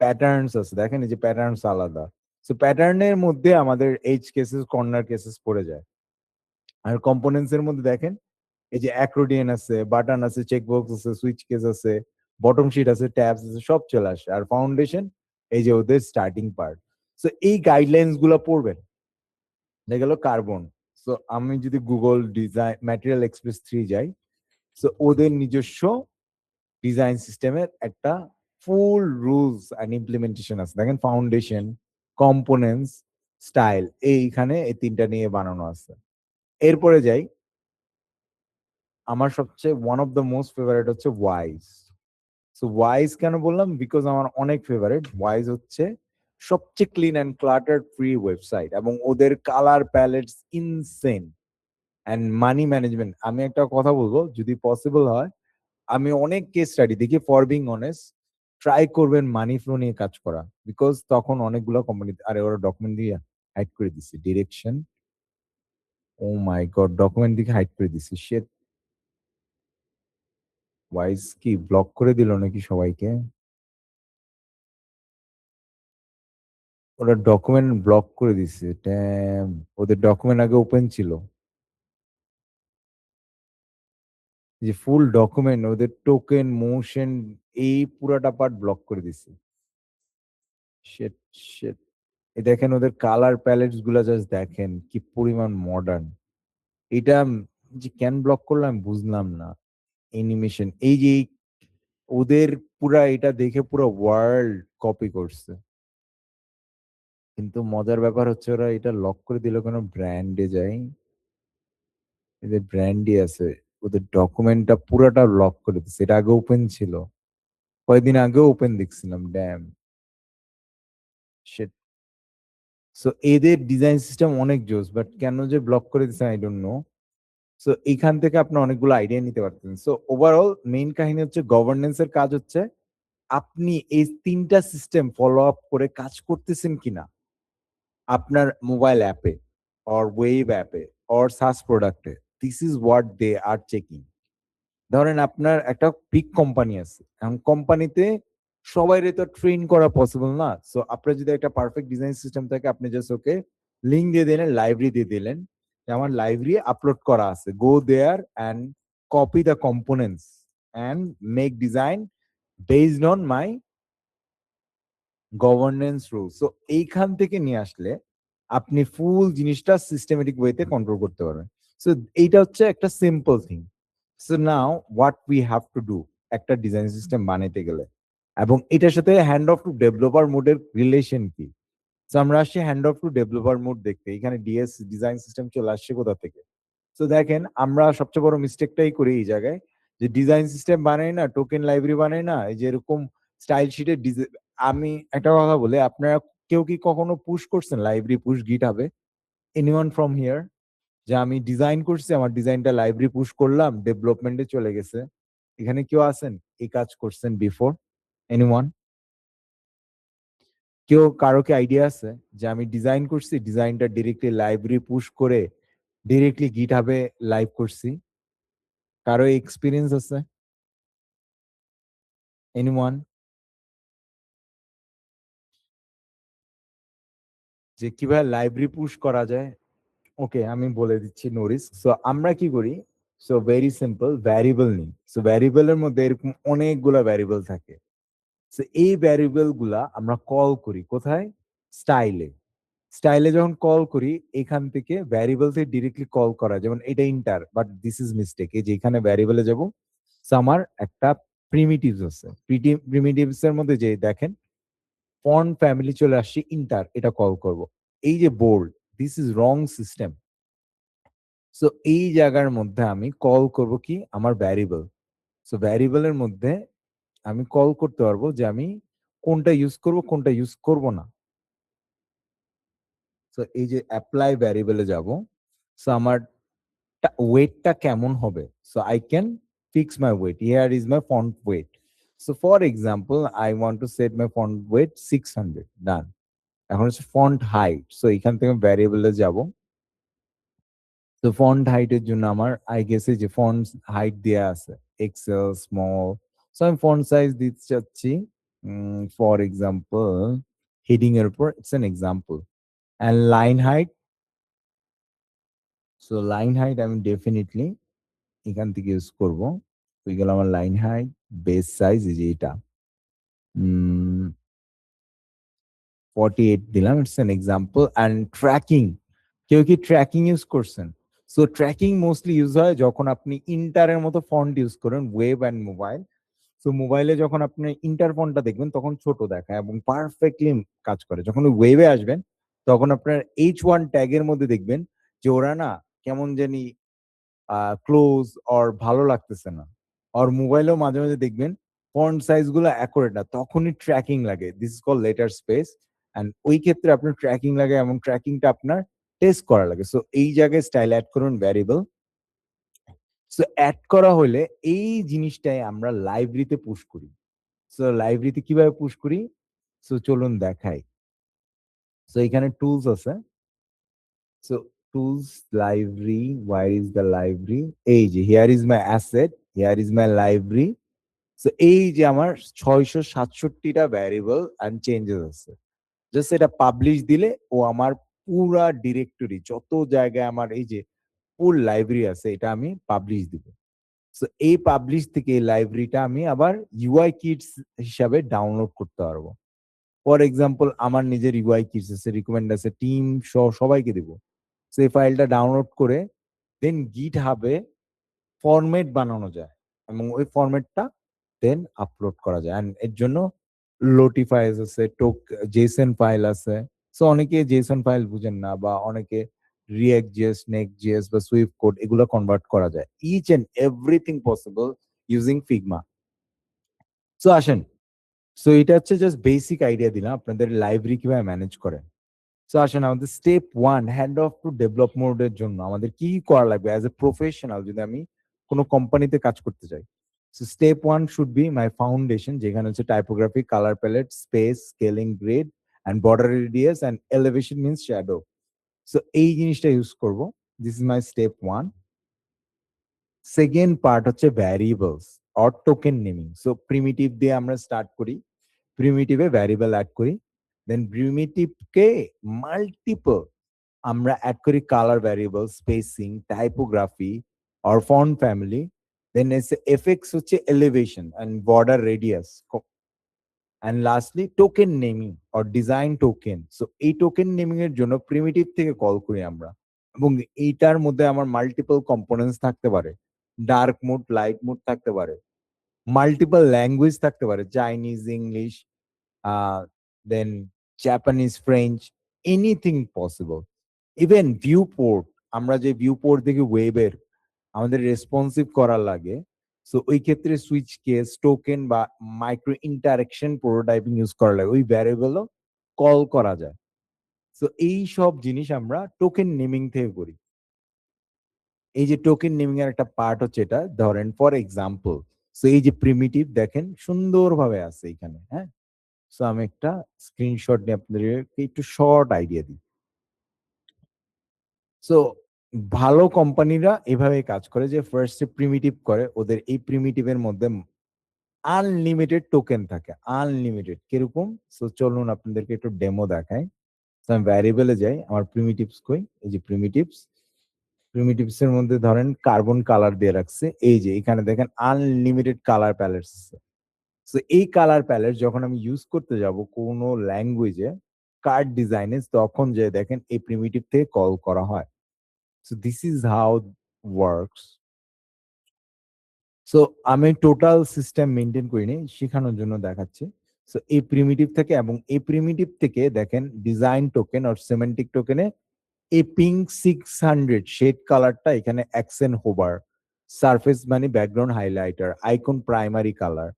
প্যাটার্নস আছে, দেখেন এই যে প্যাটার্নস আলাদা। সো প্যাটার্নের মধ্যে আমাদের এজ কেসেস, কর্নার কেসেস পড়ে যায়। আর কম্পোনেন্টস এর মধ্যে দেখেন এই যে অ্যাক্রোডিয়ান আছে, বাটন আছে, চেকবক্স আছে, সুইচ কেস আছে, বটম শিট আছে, ট্যাবস আছে, সব চলে আসে। আর ফাউন্ডেশন এই যে ওদের স্টার্টিং পার্ট। সো এই গাইডলাইন্স গুলো পড়বেন। দেখা গেল কার্বন। সো আমি যদি গুগল ডিজাইন ম্যাটেরিয়াল এক্সপ্রেস 3 যাই, সো ওদের নিজস্ব ডিজাইন সিস্টেমের একটা ফুল রুলস এন্ড ইমপ্লিমেন্টেশন আছে। দেখেন ফাউন্ডেশন, কম্পোনেন্টস, স্টাইল, এইখানে এই তিনটা নিয়ে বানানো আছে। এরপরে যাই, আমার সবচেয়ে one of the most favourite হচ্ছে ওয়াইজ। সো ওয়াইজ কেন বললাম? বিকজ আমার অনেক ফেভারিট। ওয়াইজ হচ্ছে সবচেয়ে clean and clutter free website, এবং ওদের colour pallets insane. And money management, আমি একটা কথা বলবো, যদি পসিবল হয়, আমি অনেক কেস স্টাডি দেখি, ফর বিং অনেস্ট, ট্রাই করবেন মানি ফ্লো নিয়ে কাজ করা। বিকজ তখন অনেকগুলো কোম্পানি, আরে ওরা ডকুমেন্ট দিয়ে হাইড করে দিচ্ছে, ডিরেকশন, ও মাই গড, ডকুমেন্ট দিকে হাইড করে দিচ্ছে, সে ওয়াইজ কি ব্লক করে দিল নাকি সবাইকে? ওরা ডকুমেন্ট ব্লক করে দিচ্ছে, ড্যাম। ওদের ডকুমেন্ট আগে ওপেন ছিল, যে ফুল ডকুমেন্ট, ওদের টোকেন, মোশন, এই পুরাটা পার্ট ব্লক করে দিচ্ছে। Shit, shit. এই দেখেন ওদের কালার প্যালেটস গুলা, জাস্ট দেখেন কি পরিমাণ মডার্ন। এটা যে কেন ব্লক করলাম বুঝলাম না। অ্যানিমেশন, এই যে ওদের পুরা এটা দেখে পুরো ওয়ার্ল্ড কপি করছে। কিন্তু মজার ব্যাপার হচ্ছে ওরা এটা লক করে দিল কেন? ব্র্যান্ডে যাই, এদের ব্র্যান্ডই আছে, ওদের ডকুমেন্টটা পুরাটা লক করে দিচ্ছে। এটা আগে ওপেন ছিল, কয়েকদিন আগেও ওপেন দেখছিলাম, ড্যাম। সো এদের ডিজাইন সিস্টেম অনেক জোস, বাট কেন যে ব্লক করে দিচ্ছে আই ডোন্ট নো। সো এইখান থেকে আপনি অনেকগুলো আইডিয়া নিতে পারতেন। সো ওভারঅল মেইন কাহিনী হচ্ছে গভর্নেন্স এর কাজ হচ্ছে আপনি এই তিনটা সিস্টেম ফলো আপ করে কাজ করতেছেন কিনা আপনার মোবাইল অ্যাপে, অর ওয়েব অ্যাপে, অর সাস প্রোডাক্টে। This is what they are checking. ধরেন আপনার একটা বিগ কোম্পানি আছে, এখন কোম্পানিতে সবাইরে তো ট্রেন করা পসিবল না। সো আপনার যদি একটা পারফেক্ট ডিজাইন সিস্টেম থাকে, আপনি জাস্ট ওকে লিঙ্ক দিয়ে দিলেন, লাইব্রেরি দিয়ে দিলেন, যে আমার লাইব্রেরি আপলোড করা আছে, go there and copy the components and make design based on my governance rule. So এইখান থেকে নিয়ে আসলে আপনি ফুল জিনিসটা সিস্টেমেটিক ওয়েতে কন্ট্রোল করতে পারবেন। সো এইটা হচ্ছে একটা simple thing. So now what we have to do একটা ডিজাইন সিস্টেম বানাইতে গেলে, এবং এটার সাথে হ্যান্ড অফ টু ডেভেলপার মোডের রিলেশন কি। সো আমরা আসছি hand off to developer mode দেখতে, এখানে ডিএস ডিজাইন সিস্টেম চলে আসছে কোথা থেকে। তো দেখেন আমরা সবচেয়ে বড় মিস্টেকটাই করি এই জায়গায়, যে ডিজাইন সিস্টেম বানাই না, টোকেন লাইব্রেরি বানাই না, এই যে এরকম স্টাইল শিটের। আমি একটা কথা বলি, আপনারা কেউ কি কখনো পুশ করছেন লাইব্রেরি পুশ গিট হবে? Anyone from here? যে আমি ডিজাইন করছি, আমার ডিজাইনটা লাইব্রেরি পুশ করলাম, ডেভেলপমেন্টে চলে গেছে। এখানে কেউ আছেন এই কাজ করছেন বিফোর? এনিওয়ান? কেউ, কারো কি আইডিয়া আছে যে আমি ডিজাইন করছি, ডিজাইনটা ডিরেক্টলি লাইব্রেরি পুশ করে ডিরেক্টলি গিট হাবে লাইভ করছি? কারো এক্সপিরিয়েন্স আছে? এনিওয়ান? যে কিভাবে লাইব্রেরি পুশ করা যায়? ওকে, আমি বলে দিচ্ছি, নো রিস্ক। সো আমরা কি করি? সো ভেরি সিম্পল, ভ্যারিয়েবল নিই। সো ভ্যারিয়েবলের মধ্যে এরকম অনেকগুলা ভ্যারিয়েবল থাকে। সো এই ভ্যারিয়েবল গুলা আমরা কল করি কোথায়? স্টাইলে। স্টাইলে যখন কল করি, এখান থেকে ভ্যারিয়েবল থেকে ডিরেক্টলি কল করা, যেমন এটা inter, but this is mistake. এই যে এখানে ভ্যারিয়েবলে যাব, সো আমার একটা প্রিমিটিভস আছে। প্রিমিটিভস এর মধ্যে যে দেখেন ফন্ট ফ্যামিলি চলে আসছে, ইন্টার, এটা কল করব। এই যে bold, this is wrong system. So এই জায়গার মধ্যে আমি কল করব কি? আমার ভ্যারিয়েবল। সো ভ্যারিয়েবলের মধ্যে আমি কল করতে পারবো যে আমি কোনটা ইউজ করব, কোনটা ইউজ করব না। সো এই যে অ্যাপ্লাই ভ্যারিয়েবলে যাব। সো আমার ওয়েটটা কেমন হবে? So I can fix my weight. Here is my font weight. So for example, I want to set my font weight 600। Done. এখন হচ্ছে ফন্ট হাইট। সো এখান থেকে ভ্যারিয়েবলে যাব। তো ফন্ট হাইটের জন্য আমার আই গেসে যে ফন্ট হাইট দেয়া আছে, এক্সেল, স্মল। সো আমি ফন্ট সাইজ দিতে চাচ্ছি, ফর এক্সাম্পল হেডিং এর উপর, it's an example. And line height, so line height আমি ডেফিনেটলি এখান থেকে ইউজ করবো। হয়ে গেল আমার লাইন হাইট। বেস সাইজ এই যে এটা 48 দিলাম, it's an example. And tracking, কেউ কি ট্র্যাকিং ইউজ করছেন? সো ট্র্যাকিং মোস্টলি ইউজ হয় যখন আপনি ইন্টারের মতো ফন্ট ইউজ করেন, ওয়েব অ্যান্ড মোবাইল। সো মোবাইলে যখন আপনি ইন্টার ফন্টটা দেখবেন তখন ছোট দেখায় এবং পারফেক্টলি কাজ করে। যখন ওয়েবে আসবেন তখন আপনার H1 ট্যাগের মধ্যে দেখবেন যে ওরা না কেমন জানি ক্লোজ অর ভালো লাগতেছে না। আর মোবাইলেও মাঝে মাঝে দেখবেন ফন্ট সাইজ গুলো অ্যাকুরেট না, তখনই ট্র্যাকিং লাগে। This is call letter space. And ওই ক্ষেত্রে আপনার ট্র্যাকিং লাগে এবং ট্র্যাকিংটা আপনার টেস্ট করা লাগে। সো এই জায়গায় স্টাইল অ্যাড করুন ভ্যারিয়েবল। সো অ্যাড করা হলে এই জিনিসটাই আমরা লাইব্রেরিতে পুশ করি। সো লাইব্রেরিতে কিভাবে পুশ করি? সো চলুন দেখাই। সো এখানে টুলস আছে। So tools, library, where is the library? এই যে here is my asset, here is my library. So এই যে আমার 667টা ভ্যারিয়েবল এন্ড চেঞ্জেস আছে। জাস্ট এটা পাবলিশ দিলে ও আমার পুরা ডিরেক্টরি, যত জায়গায় আমার এই যে ফুল লাইব্রেরি আছে, এটা আমি পাবলিশ দিব। সো এই পাবলিশ থেকে এই লাইব্রেরিটা আমি আবার ইউআই কিটস হিসাবে ডাউনলোড করতে পারবো। ফর এক্সাম্পল, আমার নিজের ইউআই কিটস আছে, রিকমেন্ড আছে, টিম সহ সবাইকে দিব। সো এই ফাইলটা ডাউনলোড করে দেন গিট হাবে ফরম্যাট বানানো যায় এবং ওই ফরম্যাটটা দেন আপলোড করা যায়। এন্ড এর জন্য লোটিফাইজ আছে, জেসন ফাইল আছে। সো অনেকে জেসন ফাইল বুঝেন না, বা অনেকে রিয়েক্ট জেএস, নেক্সট জেএস বা সুইফট কোড এগুলো কনভার্ট করা যায়। Each and everything possible using Figma. So আসেন, সো এটা হচ্ছে জাস্ট বেসিক আইডিয়া দিলাম আপনাদের লাইব্রেরি কিভাবে ম্যানেজ করেন। সো আসেন আমাদের step 1, hand off to develop মোডের জন্য আমাদের কি কি করা লাগবে অ্যাজ এ প্রফেশনাল যদি আমি কোনো কোম্পানিতে কাজ করতে চাই। So step 1 should be my foundation, যেখানে হচ্ছে typography, colour palette, space, scaling, grade and border radius and elevation means shadow. So এই জিনিসটা ইউজ করব। This is my step 1। Second part হচ্ছে variables or token naming. So primitive দিয়ে আমরা স্টার্ট করি, প্রিমিটিভে ভ্যারিয়েবল অ্যাড করি, দেন প্রিমিটিভকে মাল্টিপল আমরা অ্যাড করি কালার ভ্যারিয়েবল, স্পেসিং, টাইপোগ্রাফি আর ফন্ট ফ্যামিলি। দেন এফএক্স হচ্ছে elevation and border radius. And lastly token naming or design token. So এই টোকেন নেমিং এর জন্য প্রিমিটিভ থেকে কল করি আমরা, এবং এইটার মধ্যে আমার মাল্টিপল কম্পোনেন্টস থাকতে পারে, ডার্ক মোড, লাইট মোড থাকতে পারে, মাল্টিপল ল্যাঙ্গুয়েজ থাকতে পারে, Chinese, English, then Japanese, French, anything possible. Even view port, আমরা যে ভিউ পোর্ট দেখি ওয়েবের আমাদের রেসপন্সিভ করার লাগে। সো ওই ক্ষেত্রে সুইচ কেস, টোকেন বা মাইক্রো ইন্টারাকশন প্রোটোটাইপিং ইউজ করা লাগে, ওই ভ্যারিয়েবলও কল করা যায়। সো এই সব জিনিস আমরা টোকেন নেমিং থেকে করি। এই যে টোকেন নেমিং এর একটা পার্ট হচ্ছে এটা, ধরেন ফর এক্সাম্পল, সো এই যে প্রিমিটিভ দেখেন সুন্দরভাবে আছে এখানে, হ্যাঁ। সো আমি একটা স্ক্রিনশট নিয়ে আপনাদেরকে একটু শর্ট আইডিয়া দিই। সো ভালো কোম্পানিরা এভাবে কাজ করে যে ফার্স্টে প্রিমিটিভ করে, ওদের এই প্রিমিটিভের মধ্যে আনলিমিটেড টোকেন থাকে, আনলিমিটেড। কিরকম? সো চলুন আপনাদেরকে একটু ডেমো দেখাই। তো আমি ভ্যারিয়েবলে যাই, আমার প্রিমিটিভস কই, এই যে প্রিমিটিভস। প্রিমিটিভস এর মধ্যে ধরেন কার্বন কালার দিয়ে রাখছে, এই যে এখানে দেখেন আনলিমিটেড কালার প্যালেটস আছে। সো এই কালার প্যালেট যখন আমি ইউজ করতে যাব কোনো ল্যাঙ্গুয়েজে, কার্ড ডিজাইনে, তখন যে দেখেন এই প্রিমিটিভ থেকে কল করা হয়। So this is how works. So আমি টোটাল সিস্টেম মেনটেন করিনি, শেখানোর জন্য দেখাচ্ছি। সো এই প্রিমিটিভ থেকে, এবং এই প্রিমিটিভ থেকে দেখেন ডিজাইন টোকেন আর সেমেন্টিক টোকেনে এই পিঙ্ক 600 শেড কালারটা এখানে অ্যাকসেন্ট হোভার, সারফেস মানে background highlighter, icon primary colour,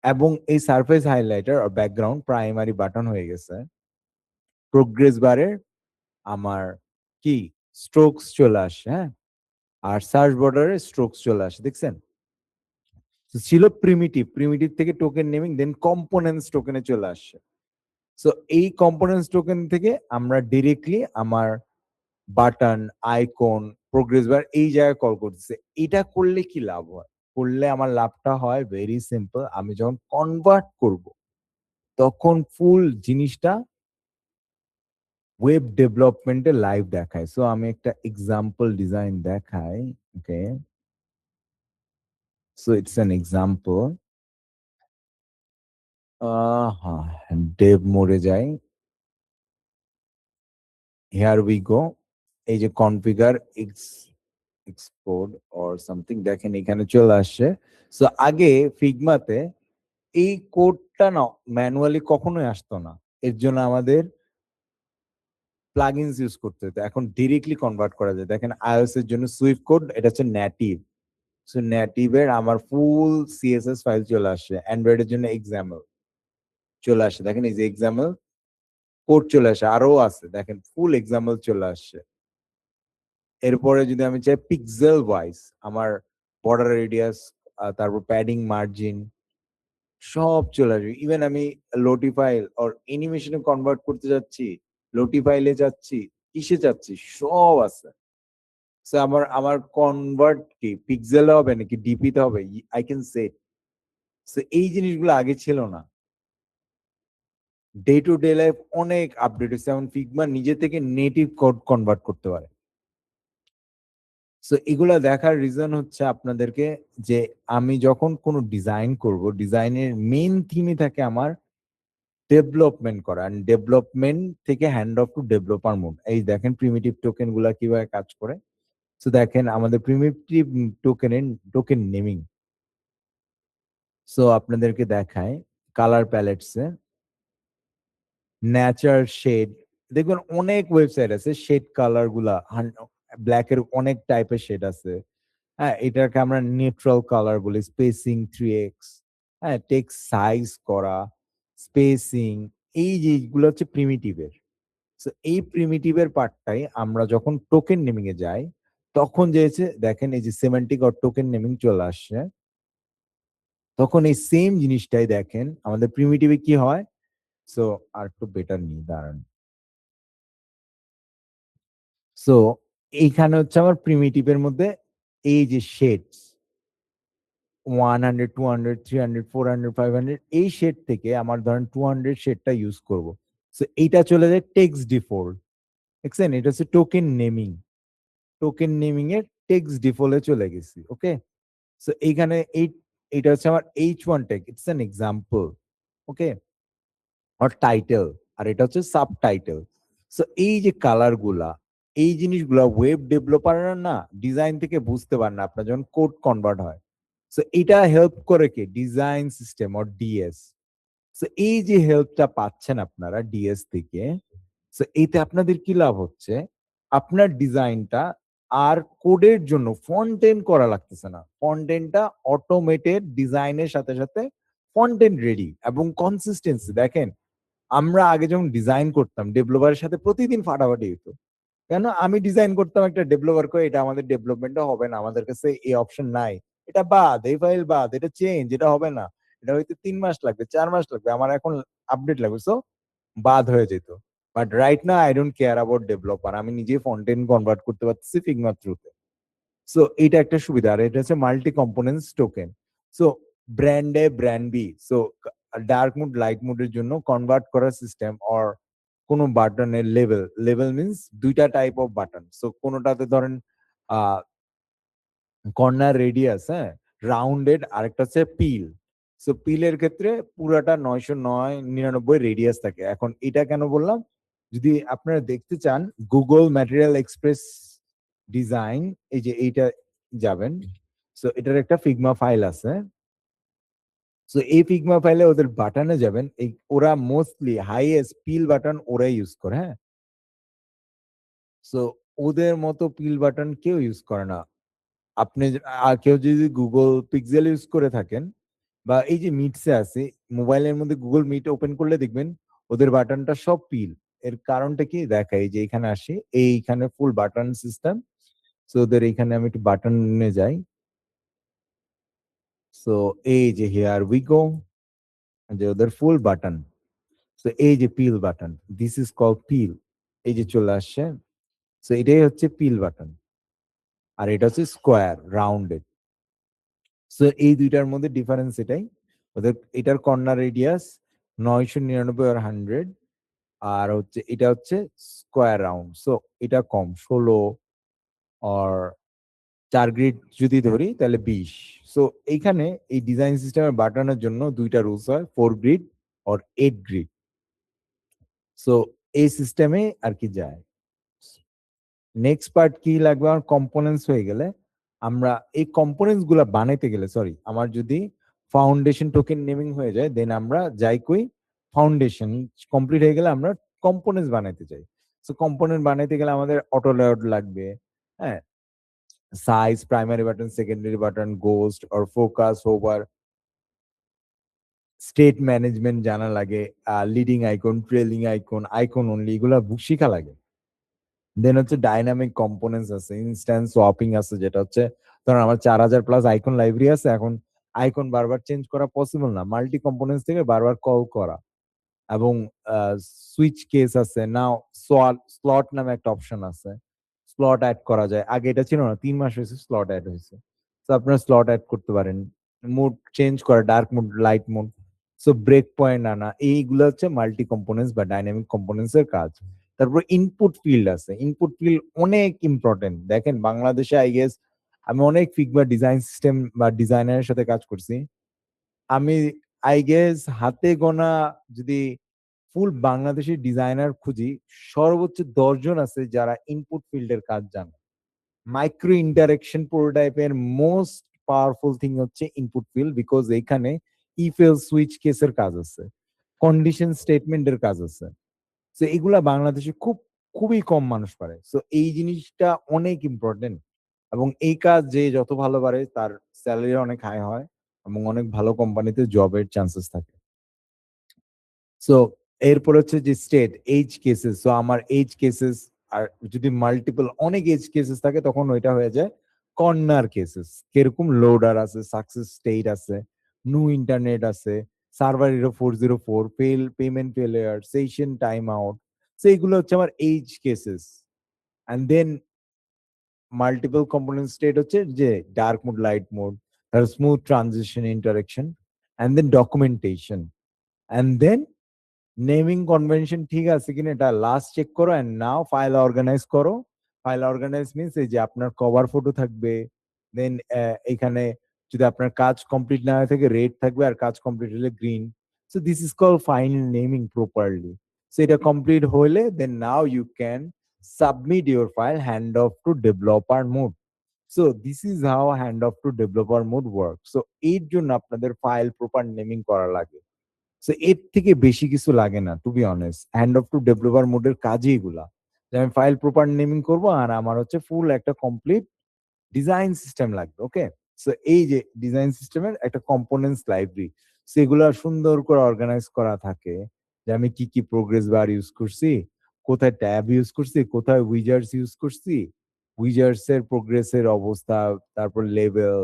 এবং এই সারফেস হাইলাইটার আর ব্যাকগ্রাউন্ড প্রাইমারি বাটন হয়ে গেছে। প্রোগ্রেস বারে আমার কি স্ট্রোকস চলে আসে, হ্যাঁ, আর সার্চ বর্ডারে স্ট্রোকস চলে আসে, দেখছেন? তো ছিল প্রিমিটিভ, প্রিমিটিভ থেকে টোকেন নেমিং, দেন কম্পোনেন্টস টোকেনে চলে আসছে। সো এই কম্পোনেন্টস টোকেন থেকে আমরা ডিরেক্টলি আমার বাটন, আইকন, প্রোগ্রেস বার এই জায়গায় কল করতেছে। এটা করলে কি লাভ হয়? করলে আমার লাভটা হয় ভেরি সিম্পল। আমি যখন কনভার্ট করব তখন ফুল জিনিসটা ওয়েব ডেভেলপমেন্টে লাইভ দেখায়। সো আমি একটা এক্সাম্পল ডিজাইন দেখাই। ওকে, সো ইটস অ্যান এক্সাম্পল। হ্যাঁ, ডেভ মোডে যাই। Here we go. এই যে কনফিগার এক্সপোর্ট অর সামথিং, দেখেন এখানে চলে আসছে। সো আগে ফিগমাতে এই কোডটা না ম্যানুয়ালি কখনোই আসতো না, এর জন্য আমাদের প্লাগইনস ইউজ করতে হতো। এখন ডিরেক্টলি কনভার্ট করা যায়। দেখেন আইওএস এর জন্য সুইফট কোড, এটা হচ্ছে নেটিভ। সো নেটিভের আমার ফুল সিএসএস ফাইল চলে আসছে। অ্যান্ড্রয়েডের জন্য এক্সাম্পল চলে আসে, দেখেন এই যে এক্সাম্পল কোড চলে আসে, আরো আছে, দেখেন ফুল এক্সাম্পল চলে আসছে। এরপরে যদি আমি চাই পিক্সেল ওয়াইজ আমার বর্ডার রেডিয়াস, তারপর প্যাডিং, মার্জিন সব চলে আসবে। ইভেন আমি লোটি ফাইল আর অ্যানিমেশনে কনভার্ট করতে যাচ্ছি, লোটি ফাইলে যাচ্ছি, কিসে যাচ্ছি, সব আছে। সো আমার আমার কনভার্ট কি পিক্সেলে হবে নাকি ডিপি তে হবে, আই ক্যান সে। সো এই জিনিসগুলো আগে ছিল না। ডে টু ডে লাইফ অনেক আপডেট হয়েছে, যেমন ফিগমা নিজে থেকে নেটিভ কোড কনভার্ট করতে পারে। সো এগুলা দেখার রিজন হচ্ছে আপনাদেরকে, যে আমি যখন কোনো ডিজাইন করব, ডিজাইনের মেইন থিমই থাকে আমার ডেভেলপমেন্ট করা, and ডেভেলপমেন্ট থেকে hand off to developer mode. এই দেখেন প্রিমিটিভ টোকেন গুলা কিভাবে কাজ করে। সো দেখেন আমাদের প্রিমিটিভ টোকেনের টোকেন নেমিং। সো আপনাদেরকে দেখায় কালার প্যালেটসে ন্যাচার শেড, দেখবেন অনেক ওয়েবসাইট আছে শেড কালার গুলা, ব্ল্যাক এর অনেক টাইপের শেড আছে। হ্যাঁ, এটাকে আমরা নিউট্রাল কালার বলি, স্পেসিং 3x, হ্যাঁ, টেক্সট সাইজ করা, স্পেসিং, এই যেগুলো হচ্ছে প্রিমিটিভের। সো এই প্রিমিটিভের পার্টটাই আমরা যখন টোকেন নেমিং এ যাই, তখন যে দেখেন এই যে সেমান্টিক আর টোকেন নেমিং চলে আসছে, তখন এই সেম জিনিসটাই দেখেন আমাদের প্রিমিটিভে কি হয়। সো আর একটু বেটার নিয়ে দাঁড়ান। সো এইখানে হচ্ছে আমার প্রিমিটিভের মধ্যে এই যে শেডস 100, 200, 300, 400, 500, এই শেড থেকে আমার ধরেন 200 শেডটা ইউজ করব। সো এইটা চলে যায় টেক্সট ডিফল্ট, দেখছেন? এটা হচ্ছে টোকেন নেমিং। টোকেন নেমিং এর টেক্সট ডিফল্টে চলে গেছি। ওকে, সো এইখানে এইটা হচ্ছে আমার H1 tag, it's an example. Okay, আর টাইটেল, আর এটা হচ্ছে সাবটাইটেল। সো এই যে কালার গুলা, এই জিনিসগুলা ওয়েব ডেভেলপাররা না ডিজাইন থেকে বুঝতে পারে না আপনার যখন কোড কনভার্ট হয়। সো এটা হেল্প করে কি design system or DS. So এই যে হেল্পটা পাচ্ছেন আপনারা ডিএস থেকে, সো এইতে আপনাদের কি লাভ হচ্ছে, আপনার ডিজাইনটা আর কোডের জন্য ফন্ট এন্ড করা লাগতেছে না। ফন্ট এন্ডটা অটোমেটেড ডিজাইনের সাথে সাথে ফন্ট এন্ড রেডি, এবং কনসিস্টেন্সি দেখেন। আমরা আগে যখন ডিজাইন করতাম ডেভেলপারের সাথে প্রতিদিন ফাটাফাটি হতো। কেন? আমি ডিজাইন করতাম একটা, ডেভেলপার করে এটা আমাদের ডেভেলপমেন্টটা হবে না, আমাদের কাছে এই অপশন নাই, এটা বাদ, এই ফাইল বাদ, এটা চেঞ্জ, এটা হবে না, এটা হয়তো 3 মাস লাগবে, 4 মাস লাগবে, আমার এখন আপডেট লাগবে। সো বাদ হয়ে যেত। বাট রাইট না I don't care about developer, আমি নিজে ফ্রন্ট এন্ড কনভার্ট করতে পারতেছি ফিগমা থ্রুতে। সো এটা একটা সুবিধা। আর এটা হচ্ছে multi components token. So brand A brand B, so dark mode light মুডের জন্য কনভার্ট করার সিস্টেম অর কোন বাটনের লেভেল, লেভেল মিনস দুইটা টাইপ অফ বাটন। সো কোনটাতে ধরেন কর্নার রেডিয়াস, হ্যাঁ, রাউন্ডেড, আরেকটা হচ্ছে পিল। সো পিলের ক্ষেত্রে পুরাটা 999 রেডিয়াস থাকে। এখন এটা কেন বললাম, যদি আপনারা দেখতে চান গুগল ম্যাটেরিয়াল এক্সপ্রেস ডিজাইন, এই যে এইটা যাবেন, সো এটার একটা ফিগমা ফাইল আছে। সো এই ফিগমা ফাইলে ওদের বাটনে যাবেন, এই ওরা মোস্টলি হাইয়েস্ট পিল বাটন ওরা ইউজ করে, হ্যাঁ। সো ওদের মতো পিল বাটন কেউ ইউজ করে না। আপনি কেউ যদি গুগল পিক্সেল ইউজ করে থাকেন বা এই যে মিটসে আছে, মোবাইলের মধ্যে গুগল মিট ওপেন করলে দেখবেন ওদের বাটনটা সব পিল। এর কারণটা কি দেখাই, যে এখানে আসি, এইখানে ফুল বাটন সিস্টেম। সো ওদের এখানে আমি একটু বাটনে যাই। সো এই যে হিয়ার উই গো, যে ওদের ফুল বাটন। সো এই যে পিল বাটন, দিস ইজ কল পিল, এই যে চলে আসছে। সো এটাই হচ্ছে পিল বাটন, আর এটা হচ্ছে স্কোয়ার রাউন্ডেড। সো এই দুইটার মধ্যে ডিফারেন্স এটাই, ওদের এটার কর্নার রেডিয়াস 999 আর 100, আর হচ্ছে এটা হচ্ছে স্কোয়ার রাউন্ড। সো এটা কম 16 আর 4 গ্রিড যদি ধরি তাহলে 20। সো এইখানে এই ডিজাইন সিস্টেমের বাটনের জন্য দুইটা রুলস হয়, 4 গ্রিড আর 8 গ্রিড। সো এই সিস্টেমে আর কি যায়। নেক্সট পার্ট কি লাগবে, আমার কম্পোনেন্টস হয়ে গেলে, আমরা এই কম্পোনেন্টস গুলা বানাইতে গেলে, সরি, আমার যদি ফাউন্ডেশন টোকেন নেমিং হয়ে যায়, দেন আমরা যাই কই ফাউন্ডেশন কমপ্লিট হয়ে গেলে আমরা কম্পোনেন্টস বানাইতে চাই। সো কম্পোনেন্ট বানাইতে গেলে আমাদের অটো লেআউট লাগবে, হ্যাঁ, size, primary button, secondary button, ghost আর ফোকাস, হোভার, স্টেট ম্যানেজমেন্ট জানা লাগে, leading icon, trailing icon, icon only, এগুলা শিখা লাগে। দেন হচ্ছে ডাইনামিক কম্পোনেন্টস আছে, ইনস্ট্যান্স সোয়াপিং আছে, যেটা হচ্ছে ধরুন আমার 4000+ আইকন লাইব্রেরি আছে, এখন আইকন বারবার চেঞ্জ করা পসিবল না, মাল্টি কম্পোনেন্টস থেকে বারবার কল করা। এবং সুইচ কেস আছে, নাও স্লট নামে একটা অপশন আছে, স্লট অ্যাড করা যায়। আগে এটা ছিল না, 3 মাস হয়েছে স্লট অ্যাড হয়েছে। তো আপনারা স্লট অ্যাড করতে পারেন, মুড চেঞ্জ করা, dark mode, light mode. So break point আনা, এইগুলো হচ্ছে মাল্টি কম্পোনেন্টস বা ডাইনামিক কম্পোনেন্টস এর কাজ। তারপর ইনপুট ফিল্ড আছে, ইনপুট ফিল্ড অনেক ইম্পর্টেন্ট। দেখেন বাংলাদেশে আই গেস আমি অনেক ফিগমা ডিজাইন সিস্টেম বা ডিজাইনারের সাথে কাজ করছি, আমি আই গেস হাতে গোনা যদি ফুল বাংলাদেশি ডিজাইনার খুঁজি, সর্বোচ্চ 10 জন আছে যারা ইনপুট ফিল্ডের কাজ জানে। মাইক্রো ইন্টারেকশন প্রোটোটাইপের মোস্ট পাওয়ারফুল থিং হচ্ছে ইনপুট ফিল্ড, বিকজ এখানে ইফ এল সুইচ কেসের কাজ আছে, কন্ডিশন স্টেটমেন্টের কাজ আছে। তো এগুলা বাংলাদেশে খুবই কম মানুষ পারে। সো এই জিনিসটা অনেক ইম্পর্টেন্ট, এবং এই কাজ যে যত ভালো পারে তার স্যালারি অনেক হাই হয় এবং অনেক ভালো কোম্পানিতে জবের চান্সেস থাকে। সো এরপর হচ্ছে যে স্টেট এজ কেসেস। সো আমার এজ কেসেস, আর যদি মাল্টিপল অনেক এজ কেসেস থাকে তখন ওইটা হয়ে যায় কর্নার কেসেস। কিরকম, লোডার আছে, সাকসেস স্টেট আছে, নো ইন্টারনেট আছে, server error 404, payment failure, session time out. So এইগুলো হচ্ছে আমার edge cases. And then multiple component state হচ্ছে যে ডার্ক মোড, লাইট মোড, তার smooth transition, interaction, and then documentation, and then naming convention ঠিক আছে কিনা এটা লাস্ট চেক করো, এন্ড নাও ফাইল অর্গানাইজ করো। ফাইল অর্গানাইজ মিনস এই যে আপনার কভার ফটো থাকবে, দেন এখানে যদি আপনার কাজ কমপ্লিট না হয়ে থাকে রেড থাকবে, আর কাজ কমপ্লিট হলে green. So this is call final naming properly. So এটা কমপ্লিট হলে then now you can submit your file hand off to developer mode. So this is how hand off to developer mode work. So এর জন্য আপনাদের ফাইল প্রপার নেমিং করা লাগে। সো এর থেকে বেশি কিছু লাগে না, to be honest. Hand off to developer মোডের কাজই এগুলা, যে আমি ফাইল প্রপার নেমিং করবো আর আমার হচ্ছে ফুল একটা কমপ্লিট ডিজাইন সিস্টেম লাগবে। ওকে, সো এই যে ডিজাইন সিস্টেমের একটা কম্পোনেন্টস লাইব্রেরি, সেগুলো সুন্দর করে অর্গানাইজ করা থাকে, যে আমি কি কি প্রোগ্রেস বার ইউজ করছি, কোথায় ট্যাব ইউজ করছি, কোথায় উইজার্স ইউজ করছি, উইজার্স এর প্রোগ্রেসের অবস্থা, তারপর লেভেল,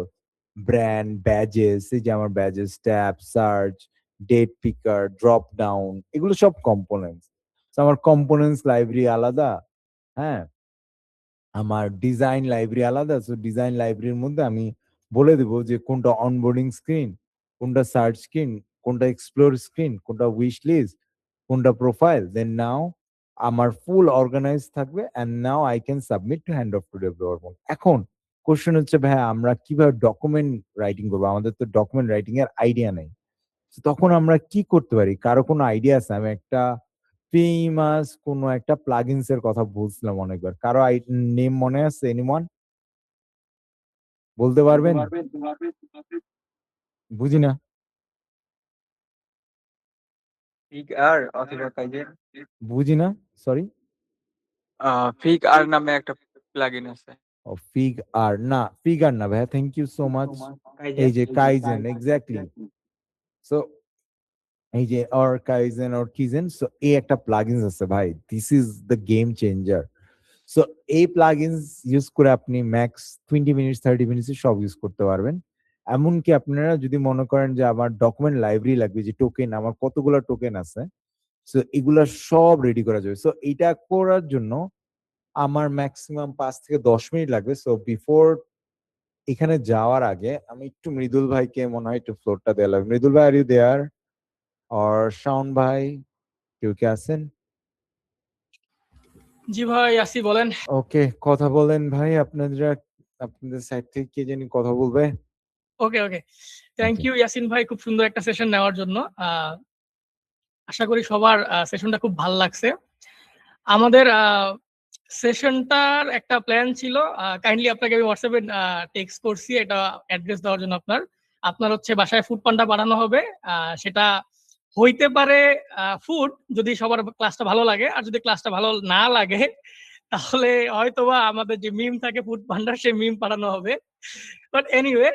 ব্র্যান্ড, ব্যাজেস, এই যে আমার badges, tab, search, date picker, drop down, এগুলো সব কম্পোনেন্টস। আমার কম্পোনেন্টস লাইব্রেরি আলাদা, হ্যাঁ, আমার ডিজাইন লাইব্রেরি আলাদা। সো ডিজাইন লাইব্রেরির মধ্যে আমি বলে দেবো যে কোনটা অনবোর্ডিং স্ক্রিন, কোনটা সার্চ স্ক্রিন, কোনটা এক্সপ্লোর স্ক্রিন, কোনটা উইশ লিস্ট, কোনটা প্রোফাইল। দেন নাও আমার ফুল অর্গানাইজ থাকবে, and now I can submit to hand off to developer. এখন কোশ্চেন হচ্ছে ভাই আমরা কিভাবে ডকুমেন্ট রাইটিং করবো? আমাদের তো ডকুমেন্ট রাইটিং এর আইডিয়া নেই। তখন আমরা কি করতে পারি? কারো কোনো আইডিয়া আছে? আমি একটা ফেমাস কোনো একটা প্লাগইনস এর কথা বলছিলাম অনেকবার। কারো নেম মনে আছে? এনিওয়ান বলতে পারবেন? বুঝি না। ফিগ আর অথবা কাইজেন। বুঝি না, সরি। ফিগ আর নামে একটা প্লাগইন আছে। ও ফিগ আর না, ফিগ আর না ভাইয়া, থ্যাংক ইউ সো মাচ। এই যে কাইজেন, এক্স্যাক্টলি। সো এই যে অর কাইজেন অর কিজেন, সো এই একটা প্লাগইনস আছে ভাই, this is the game changer. So এই প্লাগইনস ইউজ করে আপনি ম্যাক্স 20 মিনিট 30 মিনিটস সব ইউজ করতে পারবেন। এমনকি আপনারা যদি মনে করেন যে আমার ডকুমেন্ট লাইব্রেরি লাগবে, যে টোকেন, আমার কতগুলো টোকেন আছে, সো এগুলা সব রেডি করা যাবে। সো এটা করার জন্য আমার ম্যাক্সিমাম 5 থেকে 10 মিনিট লাগবে। সো বিফোর এখানে যাওয়ার আগে আমি একটু মৃদুল ভাইকে মনে হয় একটু ফ্লোরটা দেওয়া লাগবে। মৃদুল ভাই, আর ইউ দেয়ার? আর শাওন ভাই, কেউ কি আছেন? জি ভাই আসি, বলেন। ওকে, কথা বলেন ভাই। আপনাদের সাইড থেকে কে জানি কথা বলবে। ওকে ওকে, থ্যাংক Okay. ইউ ইয়াসিন ভাই, খুব সুন্দর একটা সেশন নেওয়ার জন্য। আশা করি সবার সেশনটা খুব ভালো লাগছে। আমাদের সেশনটার একটা প্ল্যান ছিল, কাইন্ডলি আপনাকে আমি হোয়াটসঅ্যাপে টেক্সট করছি এটা অ্যাড্রেস দেওয়ার জন্য। আপনার আপনার হচ্ছে বাসায় ফুড পান্ডা বানানো হবে। সেটা হইতে পারে ফুড, যদি সবার ক্লাসটা ভালো লাগে। আর যদি ক্লাসটা ভালো না লাগে তাহলে হয়তোবা আমাদের যে মিম থাকে ফুড পান্ডার, সেই মিম পাঠানো হবে। বাট এনিওয়ে,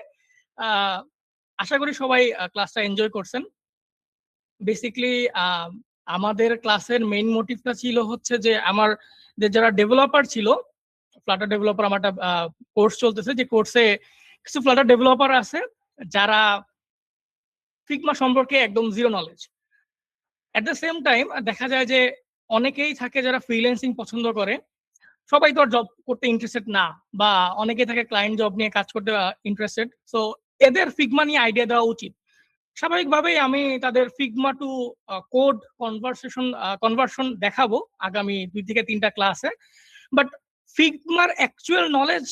আশা করি সবাই ক্লাসটা এনজয় করছেন। বেসিক্যালি আমাদের ক্লাসের মেইন মোটিভটা ছিল হচ্ছে যে আমার যারা ডেভেলপার ছিল, ফ্লাটার ডেভেলপার, আমার একটা কোর্স চলতেছে, যে কোর্সে কিছু ফ্লাটার ডেভেলপার আছে যারা ফিগমা সম্পর্কে একদম zero knowledge. At the same time দেখা যায় যে অনেকেই থাকে যারা ফ্রিল্যান্সিং পছন্দ করে। সবাই তো আর জব করতে ইন্টারেস্টেড না, বা অনেকেই থাকে ক্লায়েন্ট জব নিয়ে কাজ করতে ইন্টারেস্টেড। সো এদের ফিগমা নিয়ে আইডিয়া দেওয়া উচিত। স্বাভাবিকভাবেই আমি তাদের ফিগমা টু কোড কনভার্সন দেখাবো আগামী 2 থেকে 3টা ক্লাসে। বাট ফিগমার অ্যাকচুয়াল নলেজ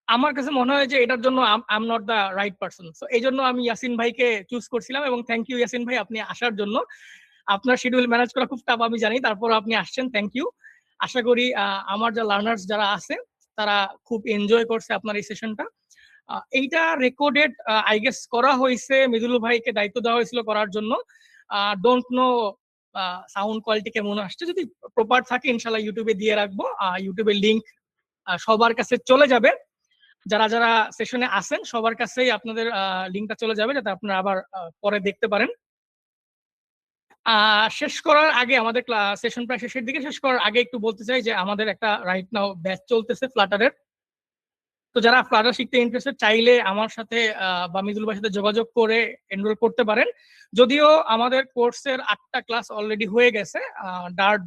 আমার কাছে মনে হয় যে এটার জন্য I am not the right person. So এই জন্য আমি ইয়াসিন ভাইকে চুজ করছিলাম, এবং থ্যাংক ইউ ইয়াসিন ভাই আপনি আসার জন্য। আপনার শিডিউল ম্যানেজ করা খুব টাফ আমি জানি, তারপর আপনি আসছেন, থ্যাংক ইউ। আশা করি আমার যা লার্নার্স যারা আছে তারা খুব এনজয় করছে আপনার এই সেশনটা। এইটা রেকর্ডেড আই গেস করা হয়েছে, মৃদুল ভাইকে দায়িত্ব দেওয়া হয়েছিল করার জন্য। ডোন্ট নো সাউন্ড কোয়ালিটি কেমন আসছে, যদি প্রপার থাকে ইনশাল্লাহ ইউটিউবে দিয়ে রাখবো। ইউটিউবের লিঙ্ক সবার কাছে চলে যাবে, যারা যারা সেশনে আসেন সবার কাছেই আপনাদের লিঙ্কটা চলে যাবে, যাতে আপনারা আবার পরে দেখতে পারেন। শেষ করার আগে, আমাদের সেশন প্রায় শেষের দিকে, শেষ করার আগে একটু বলতে চাই যে আমাদের একটা রাইট নাও ব্যাচ চলতেছে ফ্লাটারের। তো যারা ফ্লাটার শিখতে ইন্টারেস্টেড চাইলে আমার সাথে বা মিদুল ভাইয়ের সাথে যোগাযোগ করে এনরোল করতে পারেন। যদিও আমাদের কোর্সের 8টা ক্লাস অলরেডি হয়ে গেছে,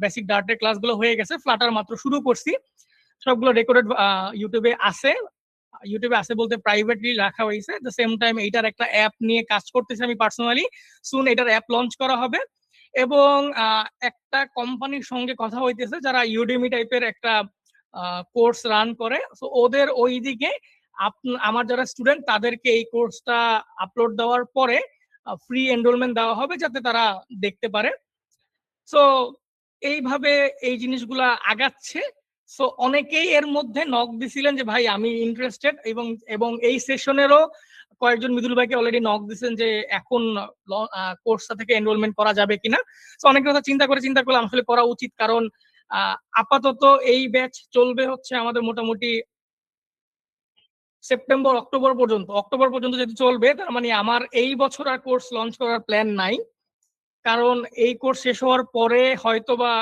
বেসিক ডার্টের ক্লাসগুলো হয়ে গেছে, ফ্লাটার মাত্র শুরু করছি। সবগুলো রেকর্ডেড ইউটিউবে আছে। ইউটিউবে আছে বলতে প্রাইভেটলি রাখা হয়েছে। দ্য সেম টাইম এইটার একটা অ্যাপ নিয়ে কাজ করতেছি আমি পার্সোনালি। সুন এটার অ্যাপ লঞ্চ করা হবে, এবং একটা কোম্পানির সঙ্গে কথা হইতেছে যারা ইউডেমি টাইপের একটা কোর্স রান করে। সো ওদের ওইদিকে আমার যারা স্টুডেন্ট তাদেরকে এই কোর্সটা আপলোড দেওয়ার পরে ফ্রি এনরোলমেন্ট দেওয়া হবে, যাতে তারা দেখতে পারে। সো এইভাবে এই জিনিসগুলা আগাচ্ছে। সো অনেকেই এর মধ্যে নক দিছিলেন যে ভাই আমি ইন্টারেস্টেড, এবং এই সেশনেরও কয়েকজন মৃদুল ভাইকে অলরেডি নক দিচ্ছেন যে এখন কোর্সটা থেকে এনরোলমেন্ট করা যাবে কিনা। তো অনেক কথা চিন্তা করলাম আসলে করা উচিত, কারণ আপাতত এই ব্যাচ চলবে হচ্ছে আমাদের মোটামুটি সেপ্টেম্বর অক্টোবর পর্যন্ত যদি চলবে, তার মানে আমার এই বছর আর কোর্স লঞ্চ করার প্ল্যান নাই। কারণ এই কোর্স শেষ হওয়ার পরে হয়তোবা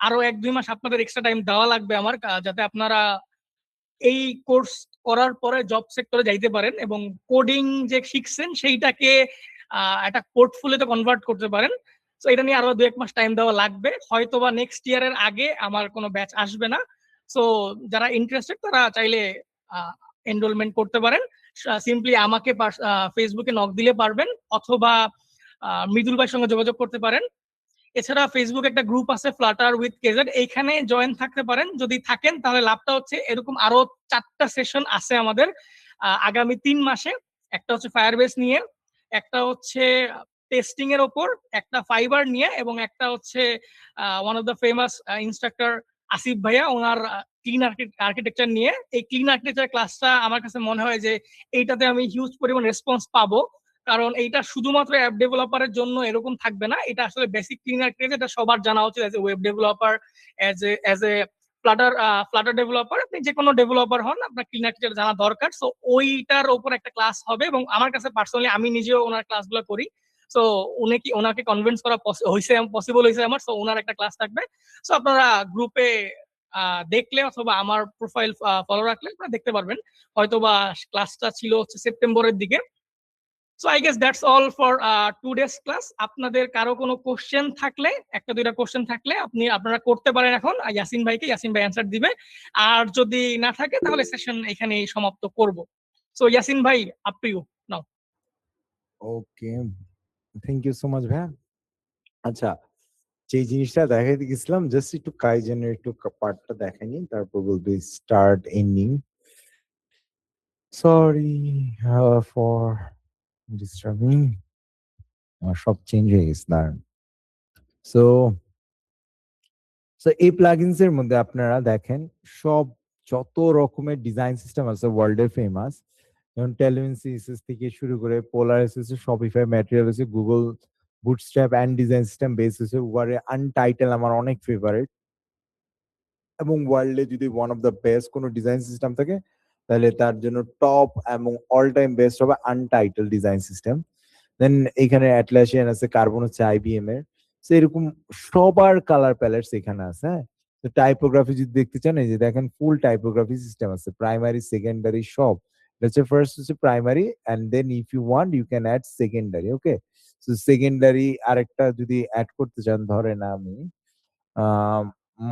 আরো 1-2 মাস আপনাদের এক্সট্রা টাইম দেওয়া লাগবে আমার, যাতে আপনারা এই কোর্স করার পরে জব সেক্টরে যাইতে পারেন এবং কোডিং যে শিখছেন সেইটাকে একটা পোর্টফোলিওতে কনভার্ট করতে পারেন। সো এটা নিয়ে আরো 2-1 মাস টাইম দেওয়া লাগবে, হয়তোবা নেক্সট ইয়ারের আগে আমার কোনো ব্যাচ আসবে না। সো যারা ইন্টারেস্টেড তারা চাইলে এনরোলমেন্ট করতে পারেন। সিম্পলি আমাকে ফেসবুকে নক দিলে পারবেন, অথবা মৃদুল ভাইয়ের সঙ্গে যোগাযোগ করতে পারেন। এছাড়া ফেসবুক একটা গ্রুপ আছে ফ্লাটার উইথ কেজেড, এইখানে জয়েন থাকতে পারেন যদি থাকেন। তাহলে লাভটা হচ্ছে এরকম আরো 4টা সেশন আছে আমাদের আগামী 3 মাসে। একটা হচ্ছে ফায়ারবেস নিয়ে, একটা হচ্ছে টেস্টিং এর ওপর, একটা ফাইবার নিয়ে, এবং একটা হচ্ছে one of the famous instructor Asif ভাইয়া ওনার ক্লিন আর্কিটেকচার নিয়ে। এই ক্লিন আর্কিটেকচার ক্লাসটা আমার কাছে মনে হয় যে এইটাতে আমি হিউজ পরিমাণ রেসপন্স পাবো, কারণ এইটা শুধুমাত্র অ্যাপ ডেভেলপারের জন্য এরকম থাকবে না, এটা আসলে বেসিক ক্লিন আর্কিটেকচার এটা সবার জানা উচিত। As a web developer, as a Flutter developer, আপনি যে কোনো ডেভেলপার হন, আপনার ক্লিন আর্কিটেকচার জানা দরকার। সো ওইটার উপর একটা ক্লাস হবে, এবং আমার কাছে পার্সোনালি আমি নিজেও ওনার ক্লাসগুলো করি। সো ওনাকে কনভিন্স করা পসিবল হয়েছে আমার। সো ওনার একটা ক্লাস থাকবে। সো আপনারা গ্রুপে দেখলে অথবা আমার প্রোফাইল ফলো রাখলে আপনারা দেখতে পারবেন। হয়তোবা ক্লাসটা ছিল হচ্ছে সেপ্টেম্বরের দিকে। So I guess that's all for 2 days class. আপনাদের কারো কোনো কোশ্চেন থাকলে, 1টা 2টা কোশ্চেন থাকলে আপনারা করতে পারেন এখন ইয়াসিন ভাইকে, ইয়াসিন ভাই অ্যান্সার দিবে। আর যদি না থাকে তাহলে সেশন এখানেই সমাপ্ত করব। সো ইয়াসিন ভাই, up to you now. Okay, thank you so much ভাইয়া। আচ্ছা, যে জিনিসটা দেখাইতে গেছিলাম, জাস্ট একটু কাইজেনের একটু পার্টটা দেখাইনি, তারপর বলবো start ending. Sorry for disturbing, আমার সব চেঞ্জ হয়ে গেছে না। সো সো এই প্লাগইনস এর মধ্যে আপনারা দেখেন সব যত রকমের ডিজাইন সিস্টেম আছে ওয়ার্ল্ডের ফেমাস, যেমন টেলভিন সিএসএস থেকে শুরু করে পোলার এসএস, শপিফাই, ম্যাটেরিয়াল আছে, Google Bootstrap and design system base হচ্ছে ওয়ারে আনটাইটেল, আমার অনেক ফেভারিট। এবং ওয়ার্ল্ডে যদি ওয়ান অফ দ্য বেস্ট কোনো ডিজাইন সিস্টেম থাকে তাহলে তার জন্য টপ এবং অল টাইম বেস্ট হবে আনটাইটেল ডিজাইন সিস্টেম। দেন এখানে অ্যাটলাসিয়ান আছে, কার্বন হচ্ছে আইবিএম এর। তো এরকম সবার কালার প্যালেটস এখানে আছে। হ্যাঁ, তো টাইপোগ্রাফি যদি দেখতে চান, এই যে দেখেন ফুল টাইপোগ্রাফি সিস্টেম আছে, প্রাইমারি সেকেন্ডারি সব। হচ্ছে ফার্স্ট হচ্ছে primary, and then if you want you can add secondary. Okay, so secondary আরেকটা যদি অ্যাড করতে চান, ধরেন আমি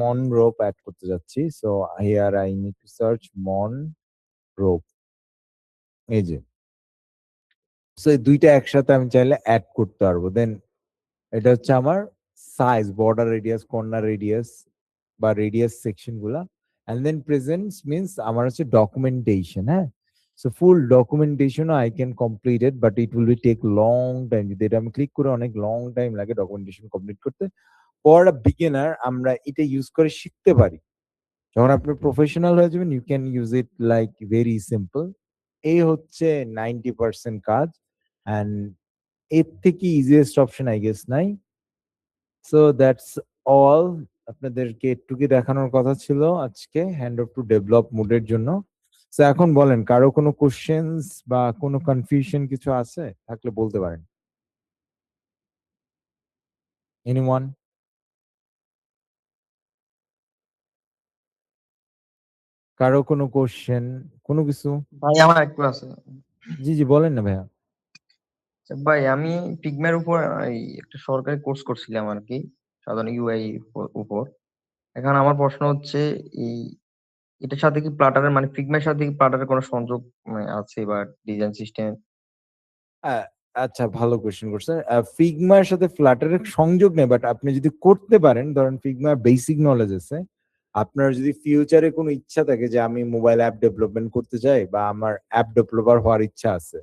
মন রোপ অ্যাড করতে যাচ্ছি। So here I need to search মন রোপ, এই যে। সো এই দুইটা একসাথে আমি চাইলে অ্যাড করতে পারবো। দেন এটা হচ্ছে আমার size, border radius, corner radius বা রেডিয়াস সেকশন গুলা। এন্ড দেন প্রেজেন্টস মিন্স আমার হচ্ছে ডকুমেন্টেশন। হ্যাঁ, so full documentation I can complete it, but it will be take long time. যদি এটা আমি ক্লিক করে অনেক লং টাইম লাগে ডকুমেন্টেশন কমপ্লিট করতে। ফর আ বিগিনার আমরা এটা ইউজ করে শিখতে পারি। যখন আপনি প্রফেশনাল হয়ে যাবেন you can use it like very simple. এই হচ্ছে 90% কাজ, এন্ড এর থেকে ইজিয়েস্ট অপশন আই গেস নাই। So that's all. আপনাদেরকে একটুকি দেখানোর কথা ছিল আজকে হ্যান্ড অফ টু ডেভেলপ মোডের জন্য। সো এখন বলেন, কারো কোনো কোশ্চেন্স বা কোনো কনফিউশন কিছু আছে থাকলে বলতে পারেন। এনিওয়ান? কারো কোনো কোশ্চেন, কোনো কিছু? ভাই আমার একটু আছে। জি জি, বলেন না ভাইয়া। ভাই আমি ফিগমার উপর এই একটা সরকারি কোর্স করছিলাম আর কি, সাধারণ ইউআই উপর। এখন আমার প্রশ্ন হচ্ছে এই এটার সাথে কি প্লাটারের মানে ফিগমার সাথে কি প্লাটারের কোনো সংযোগ আছে বা ডিজাইন সিস্টেম? আহ, আচ্ছা, ভালো কোয়েশ্চেন করছেন। ফিগমার সাথে ফ্লাটারের সংযোগ নেই, বাট আপনি যদি করতে পারেন, ধরেন ফিগমার বেসিক নলেজ আছে, আপনার যদি ফিউচারে কোনো ইচ্ছা থাকে যে আমি মোবাইল অ্যাপ ডেভেলপমেন্ট করতে চাই বা আমার অ্যাপ ডেভেলপার হওয়ার ইচ্ছা আছে,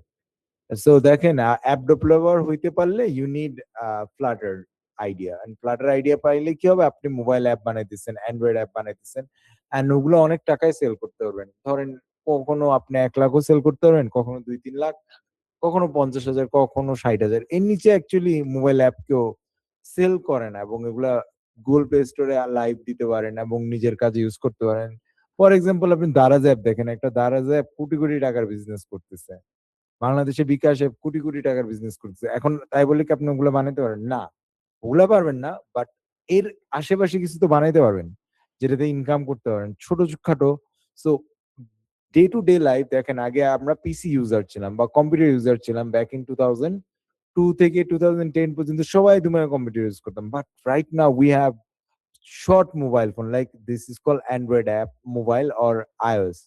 সো দেখেন অ্যাপ ডেভেলপার হইতে পারলে you need flutter idea. And flutter idea পাইলে কি হবে, আপনি মোবাইল অ্যাপ বানাইতেছেন, অ্যান্ড্রয়েড অ্যাপ বানাইতেছেন, এন্ড ওগুলো অনেক টাকায় সেল করতে পারবেন। ধরেন কখনো আপনি 1 লাখও সেল করতে পারবেন, কখনো 2-3 লাখ, কখনো 50,000, কখনো 60,000। এর নিচে অ্যাকচুয়ালি মোবাইল অ্যাপ কেউ সেল করে না, এবং এগুলা গুগল প্লে স্টোরে লাইভ দিতে পারেন এবং নিজের কাজে ইউজ করতে পারেন। ফর এক্সাম্পল, আপনি দারাজ অ্যাপ দেখেন, একটা দারাজ অ্যাপ কোটি কোটি টাকার বিজনেস করতেছে। বাংলাদেশে বিকাশ অ্যাপ কোটি কোটি টাকার বিজনেস করতেছে। এখন তাই বলে কি আপনি ওগুলো বানাইতে পারেন না? ওগুলা পারবেন না, বাট এর আশেপাশে কিছু তো বানাইতে পারবেন যেটাতে ইনকাম করতে পারেন ছোটখাটো। So day to day life দেখেন, আগে আমরা পিসি ইউজার ছিলাম বা কম্পিউটার ইউজার ছিলাম ব্যাক ইন 2002 থেকে 2010 পর্যন্ত সবাই দুমায় কম্পিউটার ইউজ করতাম, but right now we have short mobile phone, like this is called Android app mobile or iOS,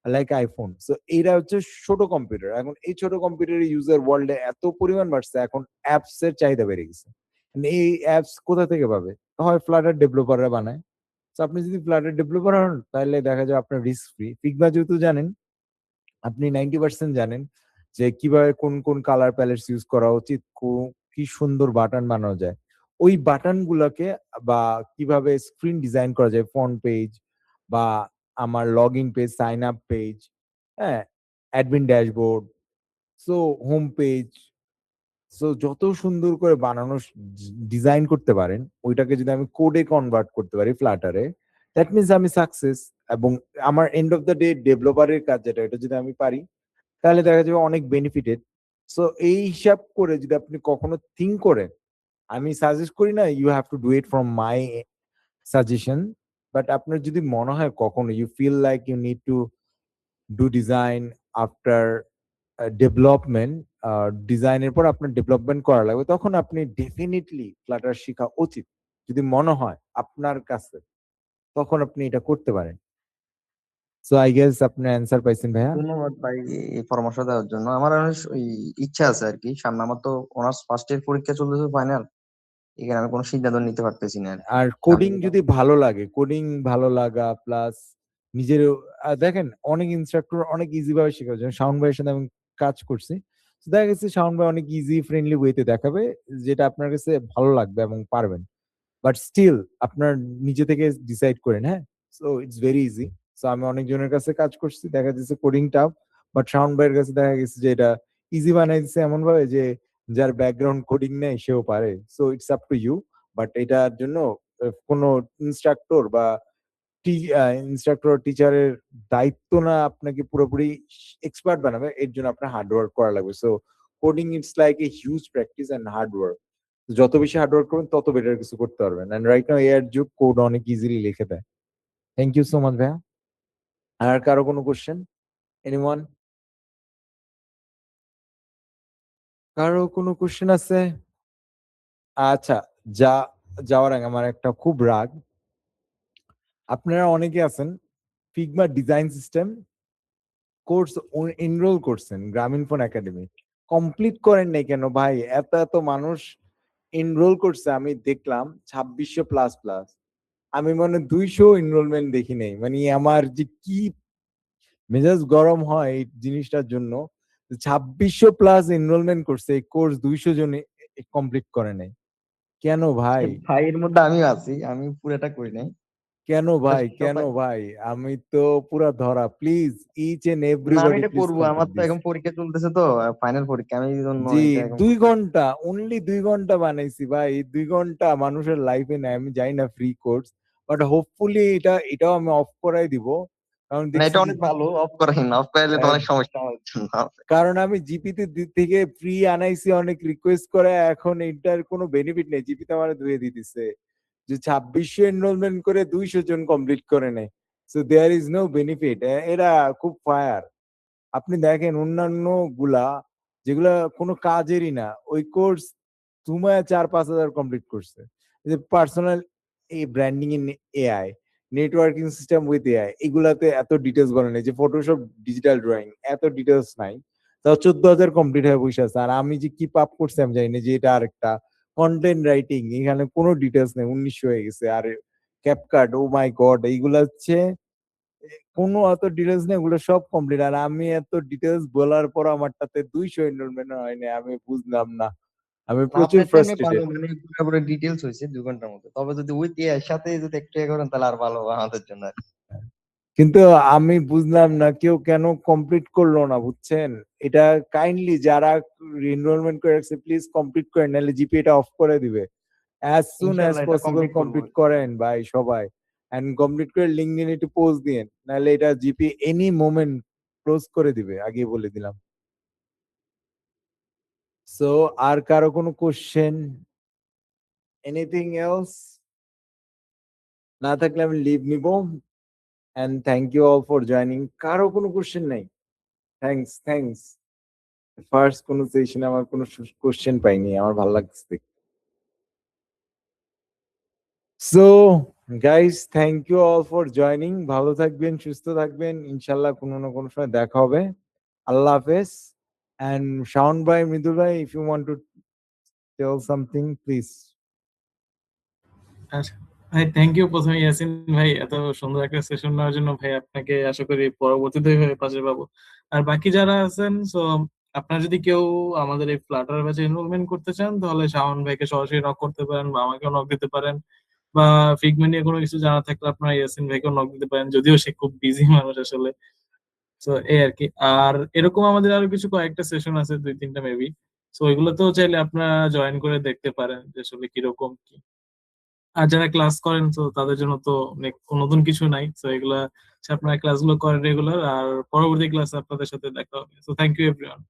like iPhone. So এটা হচ্ছে ছোট কম্পিউটার। এখন এই ছোট কম্পিউটারের ইউজার ওয়ার্ল্ডে এত পরিমাণ বাড়ছে, এখন অ্যাপস এর চাহিদা বেড়ে গেছে। And এই অ্যাপস কোথা থেকে পাবে? হয় ফ্লাটার ডেভেলপাররা বানায়। তো আপনি যদি ফ্লাটার ডেভেলপার হন তাহলে দেখা যায় আপনার রিস্ক ফ্রি। ফিগমা যেহেতু জানেন, আপনি 90% জানেন যে কিভাবে কোন কোন কালার প্যালেটস ইউজ করা উচিত, কি সুন্দর বাটন বানানো যায়। ওই বাটন গুলাকে বা কিভাবে স্ক্রিন ডিজাইন করা যায়, ফ্রন্ট পেজ বা আমার log in page, sign up page, হ্যাঁ, admin dashboard, so home page, so যত সুন্দর করে বানানো ডিজাইন করতে পারেন, ওইটাকে যদি আমি কোডে কনভার্ট করতে পারি ফ্লাটারে, দ্যাট মিনস আমি সাকসেস। এবং আমার এন্ড অফ দ্য ডে ডেভেলপারের কাজ যেটা, এটা যদি আমি পারি তাহলে দেখা যাবে অনেক বেনিফিটেড। সো এই হিসাব করে যদি আপনি কখনো থিঙ্ক করেন, আমি সাজেস্ট করি না you have to do it from my suggestion, but আপনার যদি মনে হয় কখনো you feel like you need to do design after development, ডিজাইনের পর আপনার ডেভেলপমেন্ট করা লাগবে, তখন আপনি ডেফিনেটলি ফ্লাটার শেখা উচিত যদি মনে হয় আপনার কাছে, তখন আপনি এটা করতে পারেন। সো আই গেস আপনি অ্যান্সার পাইছেন ভাইয়া। ধন্যবাদ ভাই এই পরামর্শ দেওয়ার জন্য। আমার অনেক ওই ইচ্ছা আছে আর কি, সামনে আমার তো অনার্স ফার্স্ট ইয়ার পরীক্ষা চলতেছে, ফাইনাল। এখানে আমি কোনো সিদ্ধান্ত নিতে পারতেছি না আর কি। আর কোডিং যদি ভালো লাগে, কোডিং ভালো লাগা প্লাস নিজের, দেখেন অনেক ইনস্ট্রাক্টর অনেক ইজি ভাবে শেখায়, যেমন শাওন ভাইয়ের সাথে আমি কাজ করছি, তো দেখা গেছে শাওন ভাই অনেক ইজি ফ্রেন্ডলি ওয়েতে দেখাবে, যেটা আপনার কাছে ভালো লাগবে এবং পারবেন। বাট স্টিল আপনার নিজে থেকে ডিসাইড করেন, হ্যাঁ। So it's very easy. So আমি অনেকজনের কাছে কাজ করছি, দেখা যাচ্ছে কোডিং টাফ, বাট শাওন ভাইয়ের কাছে দেখা গেছে যে এটা ইজি বানাই দিচ্ছে এমন ভাবে যে যার ব্যাকগ্রাউন্ড কোডিং নেই সেও পারে। So it's up to you. But এটার জন্য কোনো ইনস্ট্রাক্টর বা ইনস্ট্রাক্টর টিচারের দায়িত্ব না আপনাকে পুরোপুরি এক্সপার্ট বানাবে, এর জন্য আপনার হার্ড ওয়ার্ক করা লাগবে। So coding it's like a huge practice and hard work. যত বেশি হার্ড ওয়ার্ক করবেন তত বেটার কিছু করতে পারবেন। এন্ড রাইট নাও এআই যুগ, কোড অনেক ইজিলি লিখে দেয়। থ্যাংক ইউ সো মাচ ভাইয়া। আর কারো কোনো কোশ্চেন? এনিওয়ান? কারো কোনো কোশ্চেন আছে? আচ্ছা, যা যাওয়ার আগে আমার একটা খুব রাগ, আপনারা অনেকে আছেন Figma design system course enroll করছেন গ্রামীণফোন একাডেমি, কমপ্লিট করেন নাই কেন ভাই? এত এত মানুষ এনরোল করছে, আমি দেখলাম 2600 প্লাস প্লাস। আমি মনে 200 এনরোলমেন্ট দেখি নাই, মানে আমার যে কি মেজাজ গরম হয় এই জিনিসটার জন্য। 2600 প্লাস এনরোলমেন্ট করছে, এই কোর্স 200 জন কমপ্লিট করে নাই কেন ভাই? ভাই এর মধ্যে আমিও আছি, আমি পুরোটা করি নাই। কেন ভাই, কেন সবাই ভাই? আমি তো পুরা ধরা, প্লিজ ইচ এন্ড না, আমি এভরিবডি এটা প্লিজ করবো। আমার কমপ্লিট তো দিস। এখন পরীক্ষা চলতেছে, তো ফাইনাল পরীক্ষা, আমি এই জন্য জি, এটা এখন 2 করতে পারছি। ঘন্টা, অনলি 2 ঘন্টা বানাইছি ভাই। এই 2 ঘন্টা মানুষের লাইফে নাই, আমি জানি না ফ্রি কোর্স, বাট হোপফুলি এটাও আমি অফ করাই দিব। কারণ না, দেখছি এটা যে অনেক ভালো, অফ করাই না, অফ করাইলে তো অনেক সমস্যা আমার জন্য। কারণ আমি জিপিতে থেকে ফ্রি আনাইছি, অনেক রিকোয়েস্ট করে, এখন এটার কোনো বেনিফিট নেই। জিপিতে আমার ধুয়ে দিতেছে যে 2600 এনরোলমেন্ট করে 200 জন কমপ্লিট করে নেয়। So there is no benefit. এরা খুব ফায়ার। আপনি দেখেন অন্যান্য গুলা যেগুলা কোনো কাজেরই না, ওই কোর্স তোমায় 4-5 হাজার কমপ্লিট করছে। যে পার্সোনাল এই branding in AI, networking system with AI, এগুলাতে এত ডিটেলস বলে নাই, যে ফটোশপ ডিজিটাল ড্রয়িং এত ডিটেলস নাই, তাও 14,000 কমপ্লিট হয়ে বসে আছে। আর আমি যে কি পাপ করছি আমি জানি না, যে এটা আরেকটা কন্টেন্ট রাইটিং, এখানে কোনো ডিটেলস নেই, 1900 হয়ে গেছে। আর ক্যাপকাট, ও মাই গড, এইগুলা হচ্ছে কোনো অত ডিটেলস নেই, ওগুলো সব কমপ্লিট। আর আমি এত ডিটেলস বলার পর আমারটাতে 200 এনরোলমেন্ট হয়নি, আমি বুঝলাম না, আমি না, প্রচুর আপনার টাইমে ভালো, ফ্রাস্ট্রেটেড। মানে পুরোপুরি ডিটেলস হয়েছে 2 ঘন্টার মধ্যে। তবে যদি উইথ এআই সাথে যদি একটু ইয়ে করেন তাহলে আর ভালো হবে আমাদের জন্য আর কি। কিন্তু আমি বুঝলাম না কেউ কেন কমপ্লিট করলো না, বুঝছেন? এটা কাইন্ডলি যারা এনরোলমেন্ট করে রাখছে প্লিজ কমপ্লিট করেন, নাহলে জিপিএটা অফ করে দিবে। অ্যাজ সুন অ্যাজ ইনশাল্লাহ এটা পসিবল কমপ্লিট করবো। কমপ্লিট করেন ভাই সবাই, এন্ড কমপ্লিট করে লিঙ্কডইন একটু পোস্ট দিয়েন, নাহলে এটা জিপি এনি মোমেন্ট ক্লোজ করে দিবে, আগে বলে দিলাম। সো আর কারো কোনো কোশ্চেন? Anything else? না থাকলে আমি লিভ নিব। And thank you all for joining. কারো কোনো কোশ্চেন নাই? Thanks, thanks. ফার্স্ট কোনো সেশনে আমার কোনো কোশ্চেন পাইনি, আমার ভালো লাগছে। So guys, thank you all for joining. ভালো থাকবেন, সুস্থ থাকবেন, ইনশাল্লাহ কোনো না কোনো সময় দেখা হবে। আল্লাহ হাফেজ। অ্যান্ড শাওন ভাই, মৃদুল ভাই, if you want to tell something please. আচ্ছা ভাই, থ্যাংক ইউ প্রথমে ইয়াসিন ভাই এত সুন্দর একটা সেশন নেওয়ার জন্য। ভাই আপনাকে আশা করি পরবর্তীতে পাশে পাবো। আর বাকি যারা আছেন, সো আপনারা যদি কেউ আমাদের এই ফ্লাটার ব্যাচে এনরোলমেন্ট করতে চান, তাহলে শাওন ভাইকে সরাসরি নক করতে পারেন বা আমাকেও নক দিতে পারেন, বা ফিগমা নিয়ে কোনো কিছু জানা থাকলে আপনারা ইয়াসিন ভাইকেও নক দিতে পারেন, যদিও সে খুব বিজি মানুষ আসলে। তো এই আর কি। আর এরকম আমাদের আরো কিছু কয়েকটা সেশন আছে, 2-3টা মেবি। তো ওইগুলোতেও চাইলে আপনারা জয়েন করে দেখতে পারেন যে আসলে কিরকম কি। আর যারা ক্লাস করেন তো তাদের জন্য তো নতুন কিছু নাই, তো এগুলা হচ্ছে আপনারা ক্লাসগুলো করেন রেগুলার, আর পরবর্তী ক্লাসে আপনাদের সাথে দেখা হবে। তো থ্যাংক ইউ এভরিওয়ান।